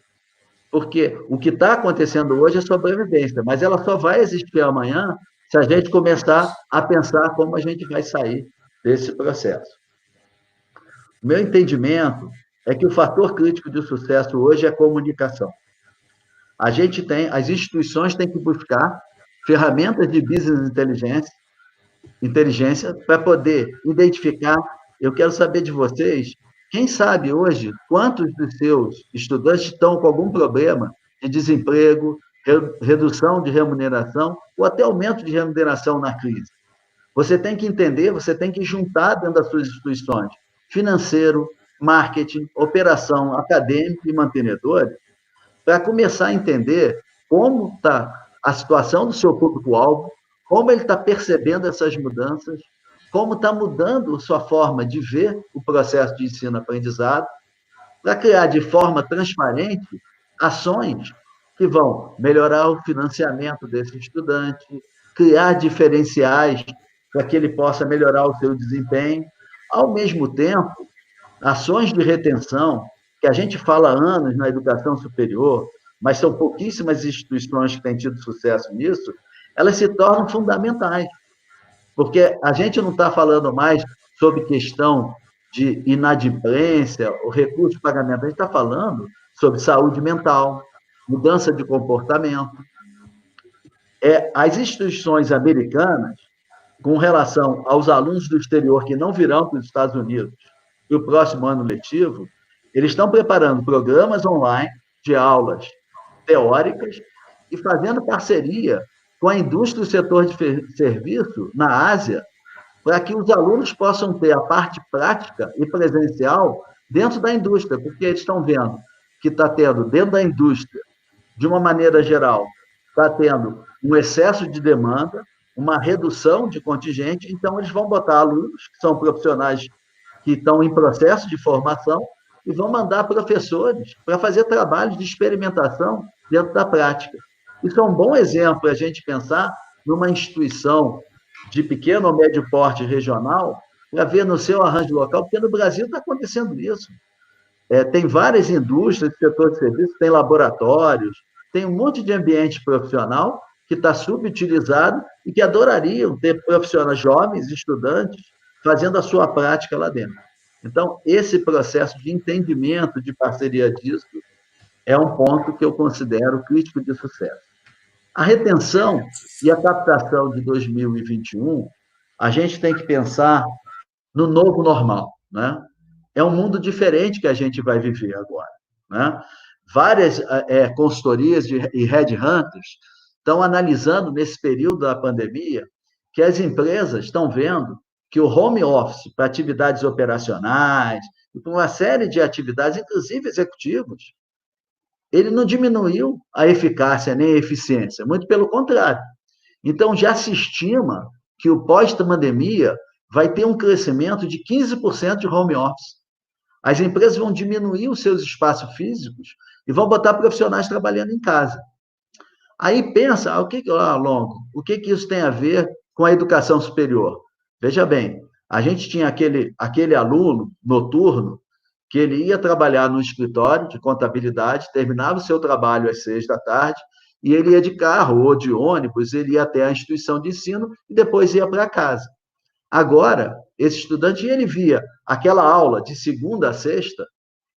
Porque o que está acontecendo hoje é sobrevivência, mas ela só vai existir amanhã se a gente começar a pensar como a gente vai sair desse processo. O meu entendimento é que o fator crítico de sucesso hoje é a comunicação. As instituições têm que buscar ferramentas de business inteligência para poder identificar. Eu quero saber de vocês, quem sabe hoje quantos dos seus estudantes estão com algum problema de desemprego, redução de remuneração ou até aumento de remuneração na crise. Você tem que entender, você tem que juntar dentro das suas instituições financeiro, marketing, operação, acadêmico e mantenedores, para começar a entender como está a situação do seu público-alvo, como ele está percebendo essas mudanças, como está mudando sua forma de ver o processo de ensino-aprendizado, para criar de forma transparente ações que vão melhorar o financiamento desse estudante, criar diferenciais para que ele possa melhorar o seu desempenho. Ao mesmo tempo, ações de retenção, que a gente fala há anos na educação superior, mas são pouquíssimas instituições que têm tido sucesso nisso, elas se tornam fundamentais. Porque a gente não está falando mais sobre questão de inadimplência, o recurso de pagamento, a gente está falando sobre saúde mental, mudança de comportamento. As instituições americanas, com relação aos alunos do exterior que não virão para os Estados Unidos e o próximo ano letivo, eles estão preparando programas online de aulas teóricas e fazendo parceria com a indústria do setor de serviço na Ásia, para que os alunos possam ter a parte prática e presencial dentro da indústria, porque eles estão vendo que está tendo, dentro da indústria, de uma maneira geral, está tendo um excesso de demanda, uma redução de contingente, então eles vão botar alunos, que são profissionais que estão em processo de formação, e vão mandar professores para fazer trabalhos de experimentação dentro da prática. Isso é um bom exemplo para a gente pensar numa instituição de pequeno ou médio porte regional, para ver no seu arranjo local, porque no Brasil está acontecendo isso. Tem várias indústrias, setor de serviço, tem laboratórios, tem um monte de ambiente profissional que está subutilizado e que adorariam ter profissionais jovens, estudantes, fazendo a sua prática lá dentro. Então, esse processo de entendimento, de parceria disso, é um ponto que eu considero crítico de sucesso. A retenção e a captação de 2021, a gente tem que pensar no novo normal, né? É um mundo diferente que a gente vai viver agora, né? Várias consultorias e headhunters estão analisando, nesse período da pandemia, que as empresas estão vendo que o home office, para atividades operacionais, e para uma série de atividades, inclusive executivos, ele não diminuiu a eficácia nem a eficiência, muito pelo contrário. Então, já se estima que o pós-pandemia vai ter um crescimento de 15% de home office. As empresas vão diminuir os seus espaços físicos e vão botar profissionais trabalhando em casa. Aí pensa, Longo, o que isso tem a ver com a educação superior? Veja bem, a gente tinha aquele aluno noturno que ele ia trabalhar no escritório de contabilidade, terminava o seu trabalho às 6 da tarde, e ele ia de carro ou de ônibus, ele ia até a instituição de ensino e depois ia para casa. Agora, esse estudante, ele via aquela aula de segunda a sexta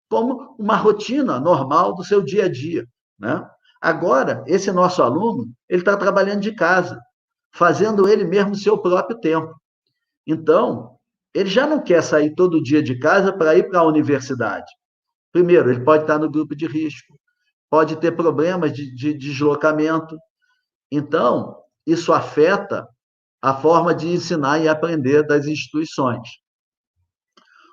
como uma rotina normal do seu dia a dia, né? Agora, esse nosso aluno, ele está trabalhando de casa, fazendo ele mesmo o seu próprio tempo. Então, ele já não quer sair todo dia de casa para ir para a universidade. Primeiro, ele pode estar no grupo de risco, pode ter problemas de deslocamento. Então, isso afeta a forma de ensinar e aprender das instituições.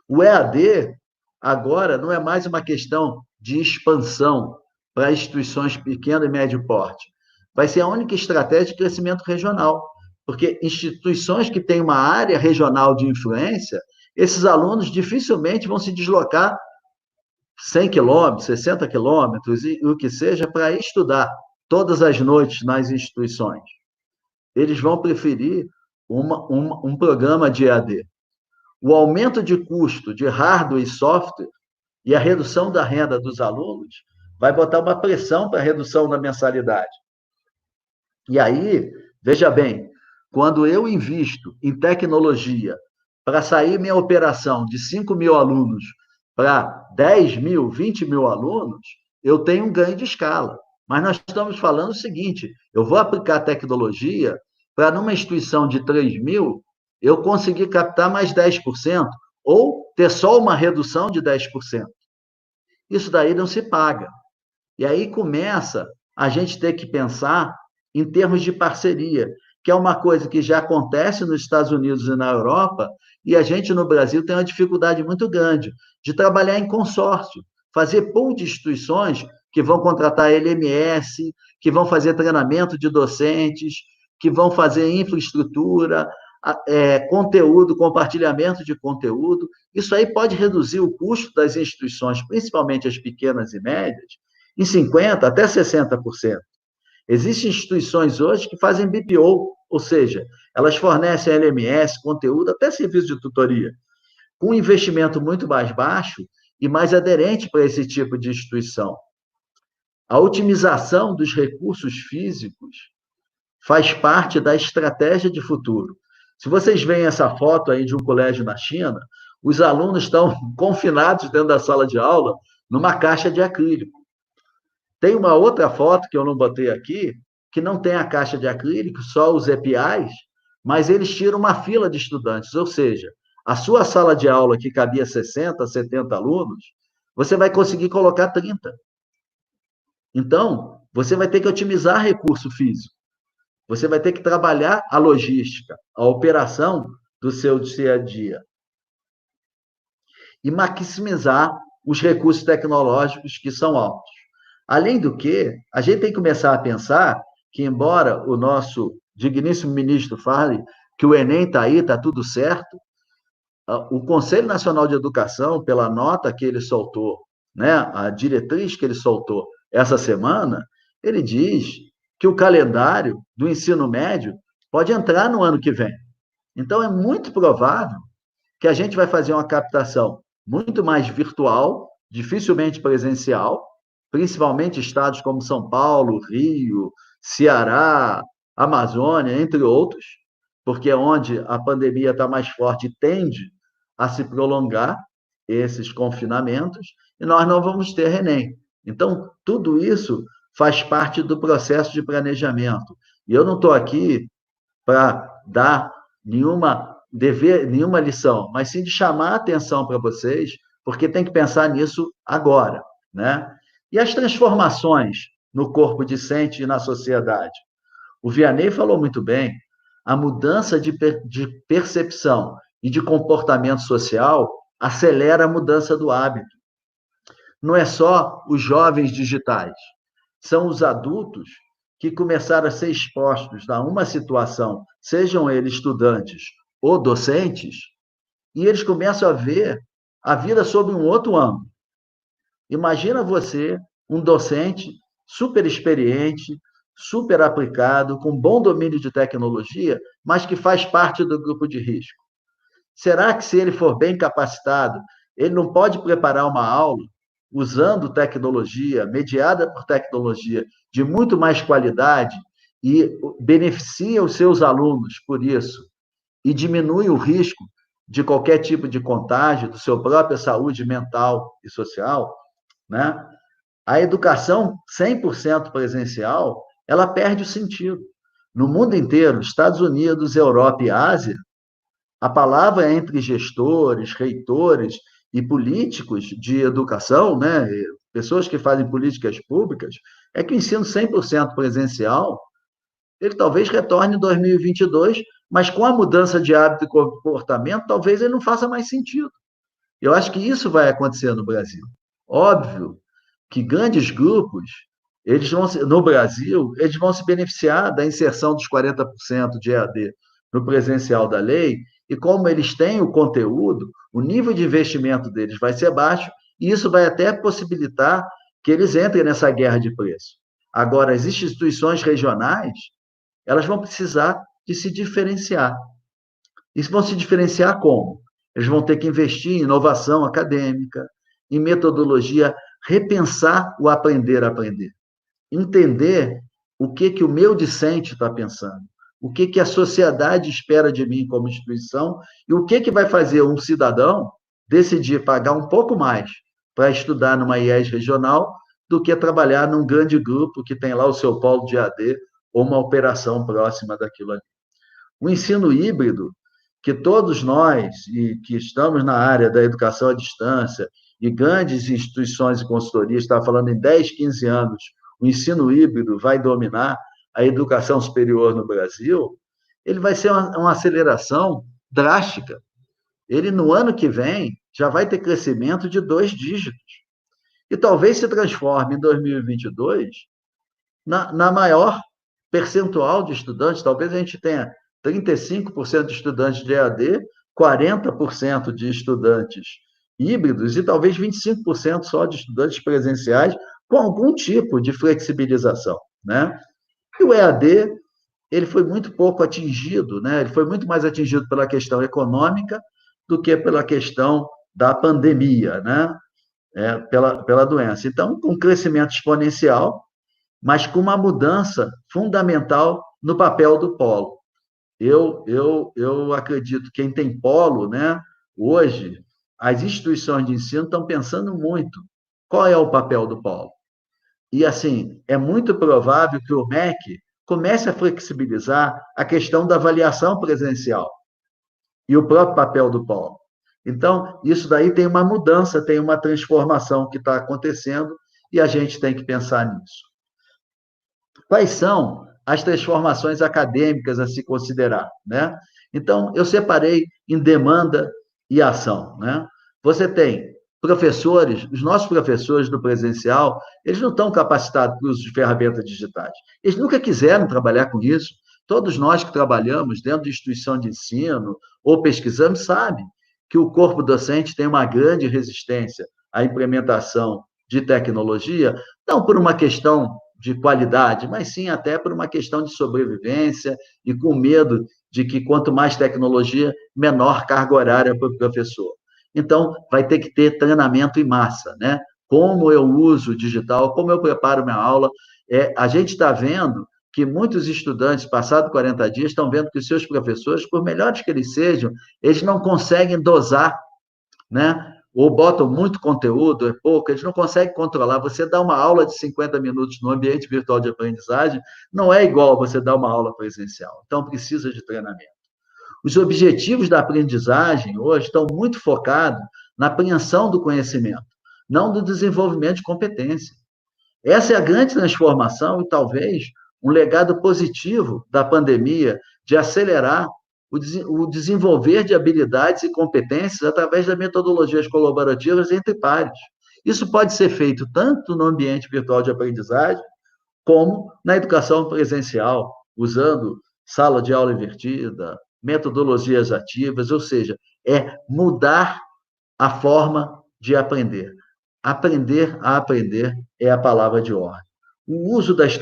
O EAD, agora, não é mais uma questão de expansão para instituições pequeno e médio porte. Vai ser a única estratégia de crescimento regional, porque instituições que têm uma área regional de influência, esses alunos dificilmente vão se deslocar 100 quilômetros, 60 quilômetros, e o que seja, para estudar todas as noites nas instituições. Eles vão preferir um programa de EAD. O aumento de custo de hardware e software e a redução da renda dos alunos vai botar uma pressão para a redução da mensalidade. E aí, veja bem, quando eu invisto em tecnologia para sair minha operação de 5 mil alunos para 10 mil, 20 mil alunos, eu tenho um ganho de escala. Mas nós estamos falando o seguinte, eu vou aplicar tecnologia para, numa instituição de 3 mil, eu conseguir captar mais 10%, ou ter só uma redução de 10%. Isso daí não se paga. E aí começa a gente ter que pensar em termos de parceria, que é uma coisa que já acontece nos Estados Unidos e na Europa, e a gente no Brasil tem uma dificuldade muito grande de trabalhar em consórcio, fazer pool de instituições que vão contratar LMS, que vão fazer treinamento de docentes, que vão fazer infraestrutura, conteúdo, compartilhamento de conteúdo. Isso aí pode reduzir o custo das instituições, principalmente as pequenas e médias, em 50% até 60%. Existem instituições hoje que fazem BPO, ou seja, elas fornecem LMS, conteúdo, até serviço de tutoria, com um investimento muito mais baixo e mais aderente para esse tipo de instituição. A otimização dos recursos físicos faz parte da estratégia de futuro. Se vocês veem essa foto aí de um colégio na China, os alunos estão confinados dentro da sala de aula numa caixa de acrílico. Tem uma outra foto que eu não botei aqui, que não tem a caixa de acrílico, só os EPIs, mas eles tiram uma fila de estudantes, ou seja, a sua sala de aula que cabia 60, 70 alunos, você vai conseguir colocar 30. Então, você vai ter que otimizar recurso físico. Você vai ter que trabalhar a logística, a operação do seu dia a dia. E maximizar os recursos tecnológicos que são altos. Além do que, a gente tem que começar a pensar que, embora o nosso digníssimo ministro fale que o Enem está aí, está tudo certo, o Conselho Nacional de Educação, pela nota que ele soltou, né, a diretriz que ele soltou essa semana, ele diz que o calendário do ensino médio pode entrar no ano que vem. Então, é muito provável que a gente vai fazer uma captação muito mais virtual, dificilmente presencial, principalmente estados como São Paulo, Rio, Ceará, Amazônia, entre outros, porque é onde a pandemia está mais forte e tende a se prolongar esses confinamentos, e nós não vamos ter Enem. Então, tudo isso faz parte do processo de planejamento. E eu não estou aqui para dar nenhuma lição, mas sim de chamar a atenção para vocês, porque tem que pensar nisso agora, né? E as transformações no corpo discente e na sociedade? O Vianney falou muito bem, a mudança de percepção e de comportamento social acelera a mudança do hábito. Não é só os jovens digitais, são os adultos que começaram a ser expostos a uma situação, sejam eles estudantes ou docentes, e eles começam a ver a vida sob um outro ângulo. Imagina você, um docente super experiente, super aplicado, com bom domínio de tecnologia, mas que faz parte do grupo de risco. Será que, se ele for bem capacitado, Ele não pode preparar uma aula usando tecnologia, mediada por tecnologia, de muito mais qualidade e beneficia os seus alunos por isso e diminui o risco de qualquer tipo de contágio do seu própria saúde mental e social, né? A educação 100% presencial, ela perde o sentido. No mundo inteiro, Estados Unidos, Europa e Ásia, a palavra entre gestores, reitores e políticos de educação, né, pessoas que fazem políticas públicas, é que o ensino 100% presencial, ele talvez retorne em 2022, mas com a mudança de hábito e comportamento, talvez ele não faça mais sentido. Eu acho que isso vai acontecer no Brasil. Óbvio que grandes grupos, eles vão, no Brasil, eles vão se beneficiar da inserção dos 40% de EAD no presencial da lei, e como eles têm o conteúdo, o nível de investimento deles vai ser baixo, e isso vai até possibilitar que eles entrem nessa guerra de preço. Agora, as instituições regionais, elas vão precisar de se diferenciar. E vão se diferenciar como? Eles vão ter que investir em inovação acadêmica, em metodologia, repensar o aprender a aprender. Entender o que o meu discente está pensando, o que a sociedade espera de mim como instituição e o que vai fazer um cidadão decidir pagar um pouco mais para estudar numa IES regional do que trabalhar num grande grupo que tem lá o seu polo de AD ou uma operação próxima daquilo ali. O ensino híbrido, que todos nós, e que estamos na área da educação à distância, e grandes instituições e consultorias, estão falando em 10, 15 anos, o ensino híbrido vai dominar a educação superior no Brasil, ele vai ser uma aceleração drástica. Ele, no ano que vem, já vai ter crescimento de 2 dígitos. E talvez se transforme em 2022 na maior percentual de estudantes, talvez a gente tenha 35% de estudantes de EAD, 40% de estudantes híbridos e talvez 25% só de estudantes presenciais, com algum tipo de flexibilização, né? E o EAD, ele foi muito pouco atingido, né? Ele foi muito mais atingido pela questão econômica do que pela questão da pandemia, né? Pela doença. Então, com um crescimento exponencial, mas com uma mudança fundamental no papel do polo. Eu acredito que quem tem polo, né, hoje, as instituições de ensino estão pensando muito qual é o papel do polo. E, assim, é muito provável que o MEC comece a flexibilizar a questão da avaliação presencial e o próprio papel do polo. Então, isso daí tem uma mudança, tem uma transformação que está acontecendo e a gente tem que pensar nisso. Quais são as transformações acadêmicas a se considerar, né? Então, eu separei em demanda e ação, né? Você tem professores, os nossos professores do presencial, eles não estão capacitados para o uso de ferramentas digitais. Eles nunca quiseram trabalhar com isso. Todos nós que trabalhamos dentro de instituição de ensino ou pesquisamos sabem que o corpo docente tem uma grande resistência à implementação de tecnologia, não por uma questão de qualidade, mas sim até por uma questão de sobrevivência e com medo de que quanto mais tecnologia, menor carga horária para o professor. Então, vai ter que ter treinamento em massa, né? Como eu uso o digital, como eu preparo minha aula. A gente está vendo que muitos estudantes, passados 40 dias, estão vendo que os seus professores, por melhores que eles sejam, eles não conseguem dosar, né? Ou botam muito conteúdo, é pouco, eles não conseguem controlar. Você dá uma aula de 50 minutos no ambiente virtual de aprendizagem, não é igual a você dar uma aula presencial. Então, precisa de treinamento. Os objetivos da aprendizagem hoje estão muito focados na apreensão do conhecimento, não do desenvolvimento de competência. Essa é a grande transformação e talvez um legado positivo da pandemia de acelerar o desenvolver de habilidades e competências através das metodologias colaborativas entre pares. Isso pode ser feito tanto no ambiente virtual de aprendizagem, como na educação presencial, usando sala de aula invertida, metodologias ativas, ou seja, é mudar a forma de aprender. Aprender a aprender é a palavra de ordem. O uso das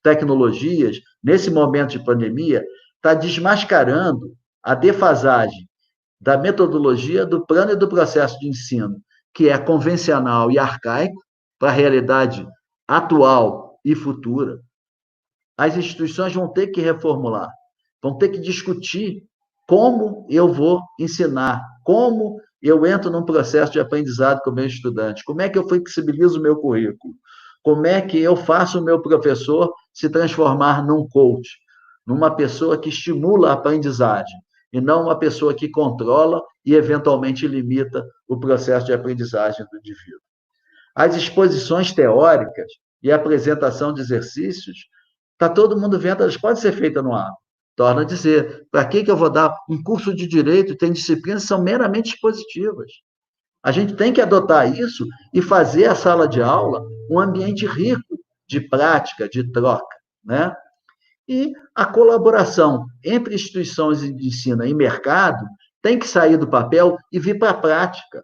tecnologias, nesse momento de pandemia, está desmascarando a defasagem da metodologia, do plano e do processo de ensino, que é convencional e arcaico, para a realidade atual e futura. As instituições vão ter que reformular, vão ter que discutir como eu vou ensinar, como eu entro num processo de aprendizado com o meu estudante, como é que eu flexibilizo o meu currículo, como é que eu faço o meu professor se transformar num coach, numa pessoa que estimula a aprendizagem, e não uma pessoa que controla e, eventualmente, limita o processo de aprendizagem do indivíduo. As exposições teóricas e a apresentação de exercícios, está todo mundo vendo, elas podem ser feitas no aula. Torna a dizer, para que eu vou dar um curso de direito, tem disciplinas que são meramente expositivas. A gente tem que adotar isso e fazer a sala de aula um ambiente rico de prática, de troca, né? E a colaboração entre instituições de ensino e mercado tem que sair do papel e vir para a prática.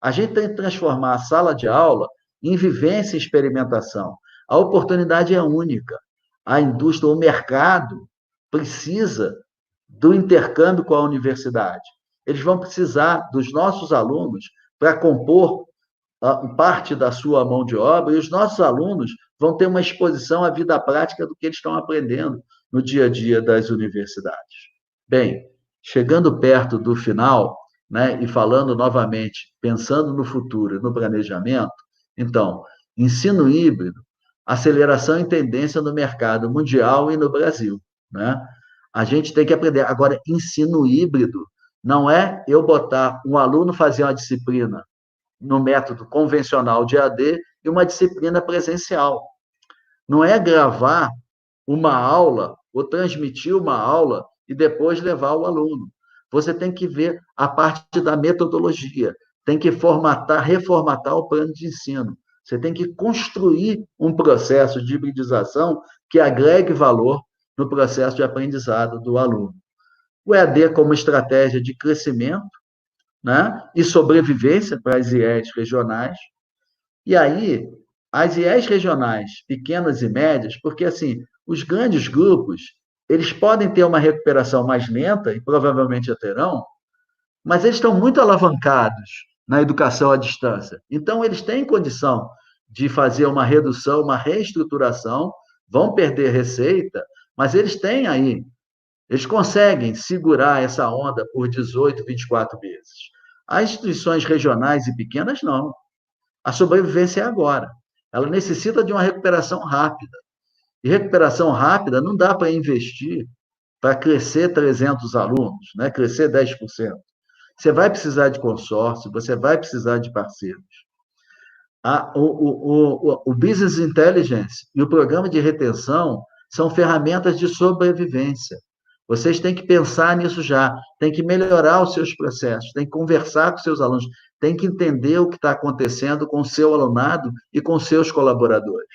A gente tem que transformar a sala de aula em vivência e experimentação. A oportunidade é única. A indústria, o mercado, precisa do intercâmbio com a universidade. Eles vão precisar dos nossos alunos para compor parte da sua mão de obra, e os nossos alunos vão ter uma exposição à vida prática do que eles estão aprendendo no dia a dia das universidades. Bem, chegando perto do final, né, e falando novamente, pensando no futuro e no planejamento, então, ensino híbrido, aceleração e tendência no mercado mundial e no Brasil, né? A gente tem que aprender. Agora, ensino híbrido não é eu botar um aluno fazer uma disciplina no método convencional de AD e uma disciplina presencial. Não é gravar uma aula ou transmitir uma aula e depois levar o aluno. Você tem que ver a parte da metodologia, tem que reformatar o plano de ensino. Você tem que construir um processo de hibridização que agregue valor no processo de aprendizado do aluno. O EAD como estratégia de crescimento, né, e sobrevivência para as IEs regionais. E aí, as IEs regionais, pequenas e médias, porque assim, os grandes grupos, eles podem ter uma recuperação mais lenta, e provavelmente a terão, mas eles estão muito alavancados na educação à distância. Então, eles têm condição de fazer uma redução, uma reestruturação, vão perder receita, mas eles têm aí, eles conseguem segurar essa onda por 18, 24 meses. As instituições regionais e pequenas, não. A sobrevivência é agora. Ela necessita de uma recuperação rápida. E recuperação rápida não dá para investir para crescer 300 alunos, né? Crescer 10%. Você vai precisar de consórcio, você vai precisar de parceiros. O Business Intelligence e o programa de retenção são ferramentas de sobrevivência. Vocês têm que pensar nisso já, têm que melhorar os seus processos, têm que conversar com seus alunos, têm que entender o que está acontecendo com o seu alunado e com seus colaboradores.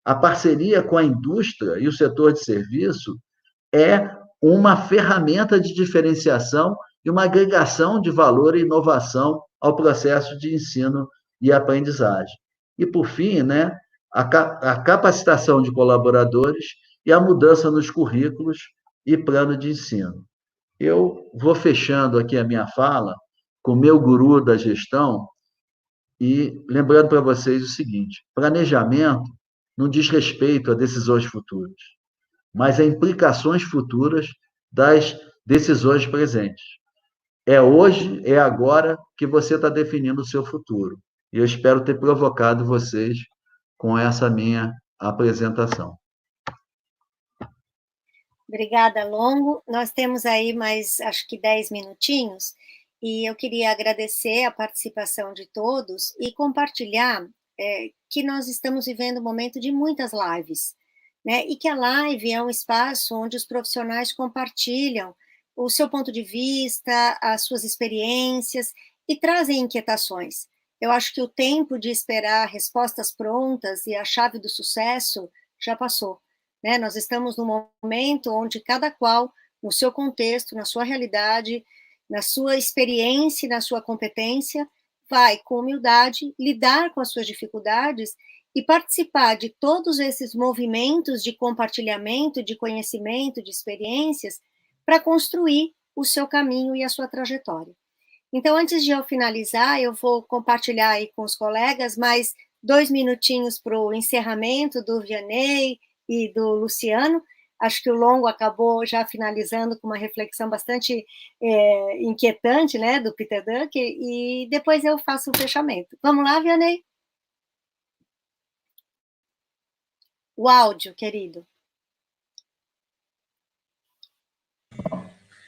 A parceria com a indústria e o setor de serviço é uma ferramenta de diferenciação e uma agregação de valor e inovação ao processo de ensino e aprendizagem. E, por fim, né, a capacitação de colaboradores e a mudança nos currículos e plano de ensino. Eu vou fechando aqui a minha fala com o meu guru da gestão e lembrando para vocês o seguinte: planejamento não diz respeito a decisões futuras, mas a implicações futuras das decisões presentes. É hoje, é agora que você está definindo o seu futuro. E eu espero ter provocado vocês com essa minha apresentação. Obrigada, Longo. Nós temos aí mais, acho que 10 minutinhos, e eu queria agradecer a participação de todos e compartilhar que nós estamos vivendo um momento de muitas lives, né? E que a live é um espaço onde os profissionais compartilham o seu ponto de vista, as suas experiências e trazem inquietações. Eu acho que o tempo de esperar respostas prontas e a chave do sucesso já passou. Né? Nós estamos num momento onde cada qual, no seu contexto, na sua realidade, na sua experiência e na sua competência, vai, com humildade, lidar com as suas dificuldades e participar de todos esses movimentos de compartilhamento, de conhecimento, de experiências, para construir o seu caminho e a sua trajetória. Então, antes de eu finalizar, eu vou compartilhar aí com os colegas mais 2 minutinhos para o encerramento do Vianney e do Luciano. Acho que o Longo acabou já finalizando com uma reflexão bastante inquietante, né, do Peter Drucker, e depois eu faço o fechamento. Vamos lá, Vianney? O áudio, querido.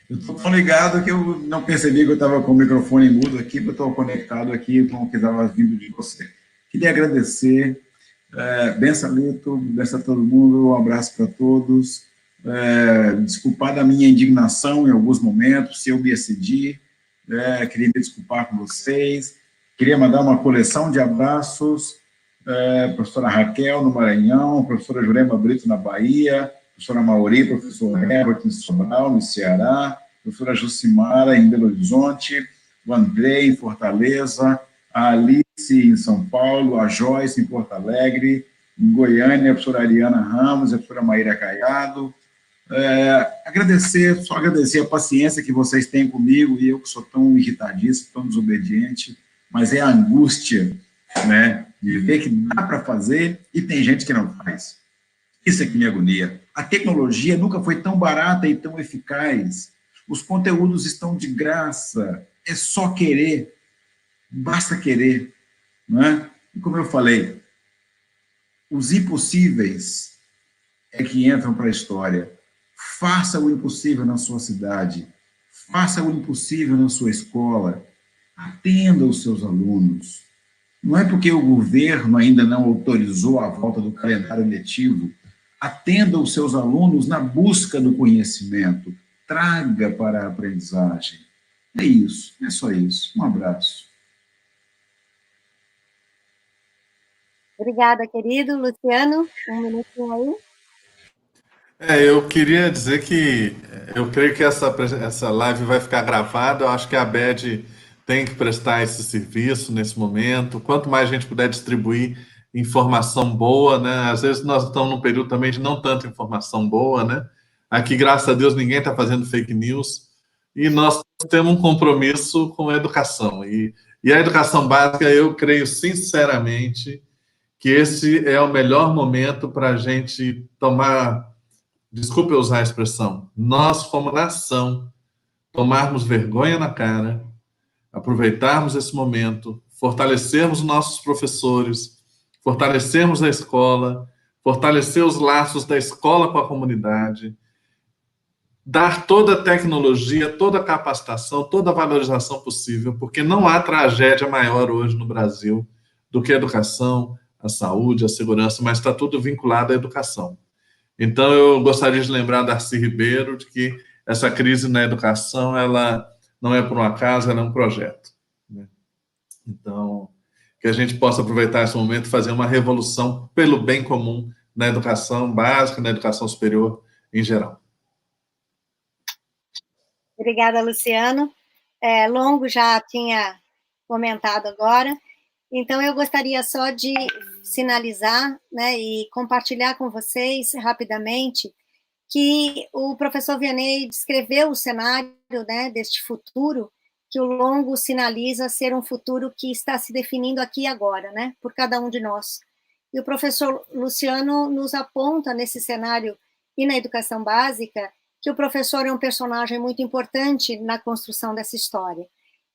Eu estou tão ligado que eu não percebi que eu estava com o microfone mudo aqui, que eu estou conectado aqui com o que estava vindo de você. Queria agradecer, benção Lito, benção a todo mundo, um abraço para todos. Desculpar da minha indignação em alguns momentos, se eu me excedi, queria me desculpar com vocês. Queria mandar uma coleção de abraços, professora Raquel, no Maranhão, professora Jurema Brito, na Bahia, professora Mauri, professor Herbert, em Sobral, no Ceará, professora Jucimara, em Belo Horizonte, o André, em Fortaleza, a Alice, em São Paulo, a Joyce, em Porto Alegre, em Goiânia, a professora Ariana Ramos, a professora Maíra Caiado. Só agradecer a paciência que vocês têm comigo, e eu que sou tão irritadíssimo, tão desobediente, mas é a angústia, né, de ver que dá para fazer e tem gente que não faz. Isso é que me agonia. A tecnologia nunca foi tão barata e tão eficaz. Os conteúdos estão de graça. É só querer. Basta querer. Não é? E como eu falei, os impossíveis é que entram para a história. Faça o impossível na sua cidade. Faça o impossível na sua escola. Atenda os seus alunos. Não é porque o governo ainda não autorizou a volta do calendário letivo. Atenda os seus alunos na busca do conhecimento. Traga para a aprendizagem. É isso, é só isso. Um abraço. Obrigada, querido. Luciano, um minutinho aí. Eu queria dizer que eu creio que essa live vai ficar gravada. Eu acho que a ABED tem que prestar esse serviço nesse momento. Quanto mais a gente puder distribuir informação boa, né? Às vezes nós estamos num período também de não tanta informação boa, né? Aqui, graças a Deus, ninguém está fazendo fake news. E nós temos um compromisso com a educação. E a educação básica, eu creio sinceramente que esse é o melhor momento para a gente tomar, desculpe eu usar a expressão, nós, como nação, tomarmos vergonha na cara, aproveitarmos esse momento, fortalecermos nossos professores, fortalecermos a escola, fortalecer os laços da escola com a comunidade, dar toda a tecnologia, toda a capacitação, toda a valorização possível, porque não há tragédia maior hoje no Brasil do que a educação, a saúde, a segurança, mas está tudo vinculado à educação. Então, eu gostaria de lembrar Darcy Ribeiro de que essa crise na educação, ela não é por um acaso, ela é um projeto. Né? Então, que a gente possa aproveitar esse momento e fazer uma revolução pelo bem comum na educação básica, na educação superior em geral. Obrigada, Luciano. Longo já tinha comentado agora. Então, eu gostaria só de sinalizar, né, e compartilhar com vocês rapidamente que o professor Vianney descreveu o cenário, né, deste futuro, que o Longo sinaliza ser um futuro que está se definindo aqui e agora, né, por cada um de nós. E o professor Luciano nos aponta nesse cenário e na educação básica que o professor é um personagem muito importante na construção dessa história.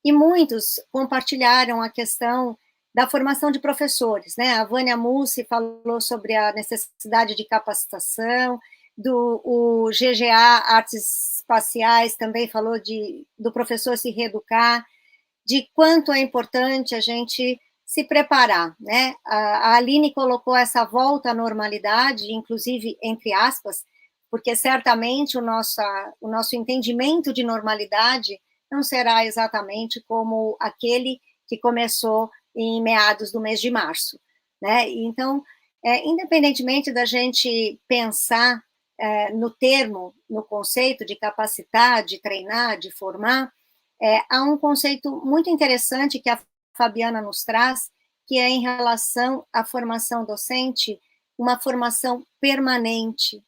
E muitos compartilharam a questão da formação de professores, né? A Vânia Mussi falou sobre a necessidade de capacitação, o GGA Artes Espaciais também falou do professor se reeducar, de quanto é importante a gente se preparar, né? A Aline colocou essa volta à normalidade, inclusive entre aspas, porque certamente o nosso entendimento de normalidade não será exatamente como aquele que começou em meados do mês de março, né? Então, independentemente da gente pensar no conceito de capacitar, de treinar, de formar, há um conceito muito interessante que a Fabiana nos traz, que é em relação à formação docente, uma formação permanente,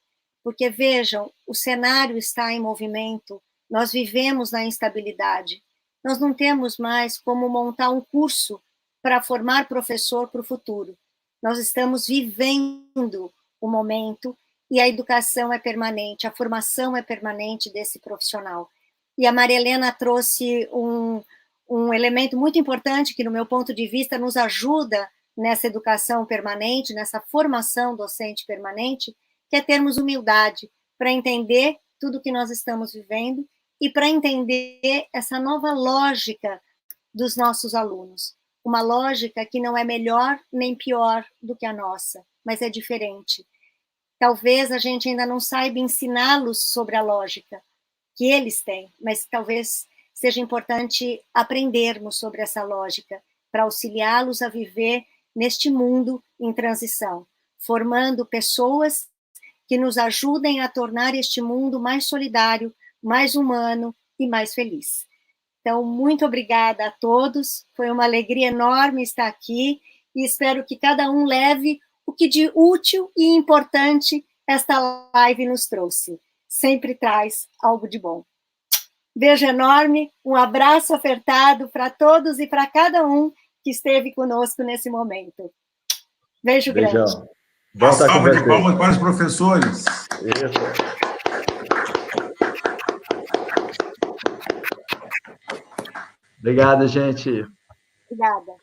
porque, vejam, o cenário está em movimento, nós vivemos na instabilidade, nós não temos mais como montar um curso para formar professor para o futuro. Nós estamos vivendo o momento e a educação é permanente, a formação é permanente desse profissional. E a Maria Helena trouxe um elemento muito importante que, no meu ponto de vista, nos ajuda nessa educação permanente, nessa formação docente permanente, que é termos humildade para entender tudo que nós estamos vivendo e para entender essa nova lógica dos nossos alunos. Uma lógica que não é melhor nem pior do que a nossa, mas é diferente. Talvez a gente ainda não saiba ensiná-los sobre a lógica que eles têm, mas talvez seja importante aprendermos sobre essa lógica para auxiliá-los a viver neste mundo em transição, formando pessoas que nos ajudem a tornar este mundo mais solidário, mais humano e mais feliz. Então, muito obrigada a todos, foi uma alegria enorme estar aqui e espero que cada um leve o que de útil e importante esta live nos trouxe. Sempre traz algo de bom. Beijo enorme, um abraço apertado para todos e para cada um que esteve conosco nesse momento. Beijo Beijão. Grande. Uma salva de palmas para os professores. Isso. Obrigado, gente. Obrigada.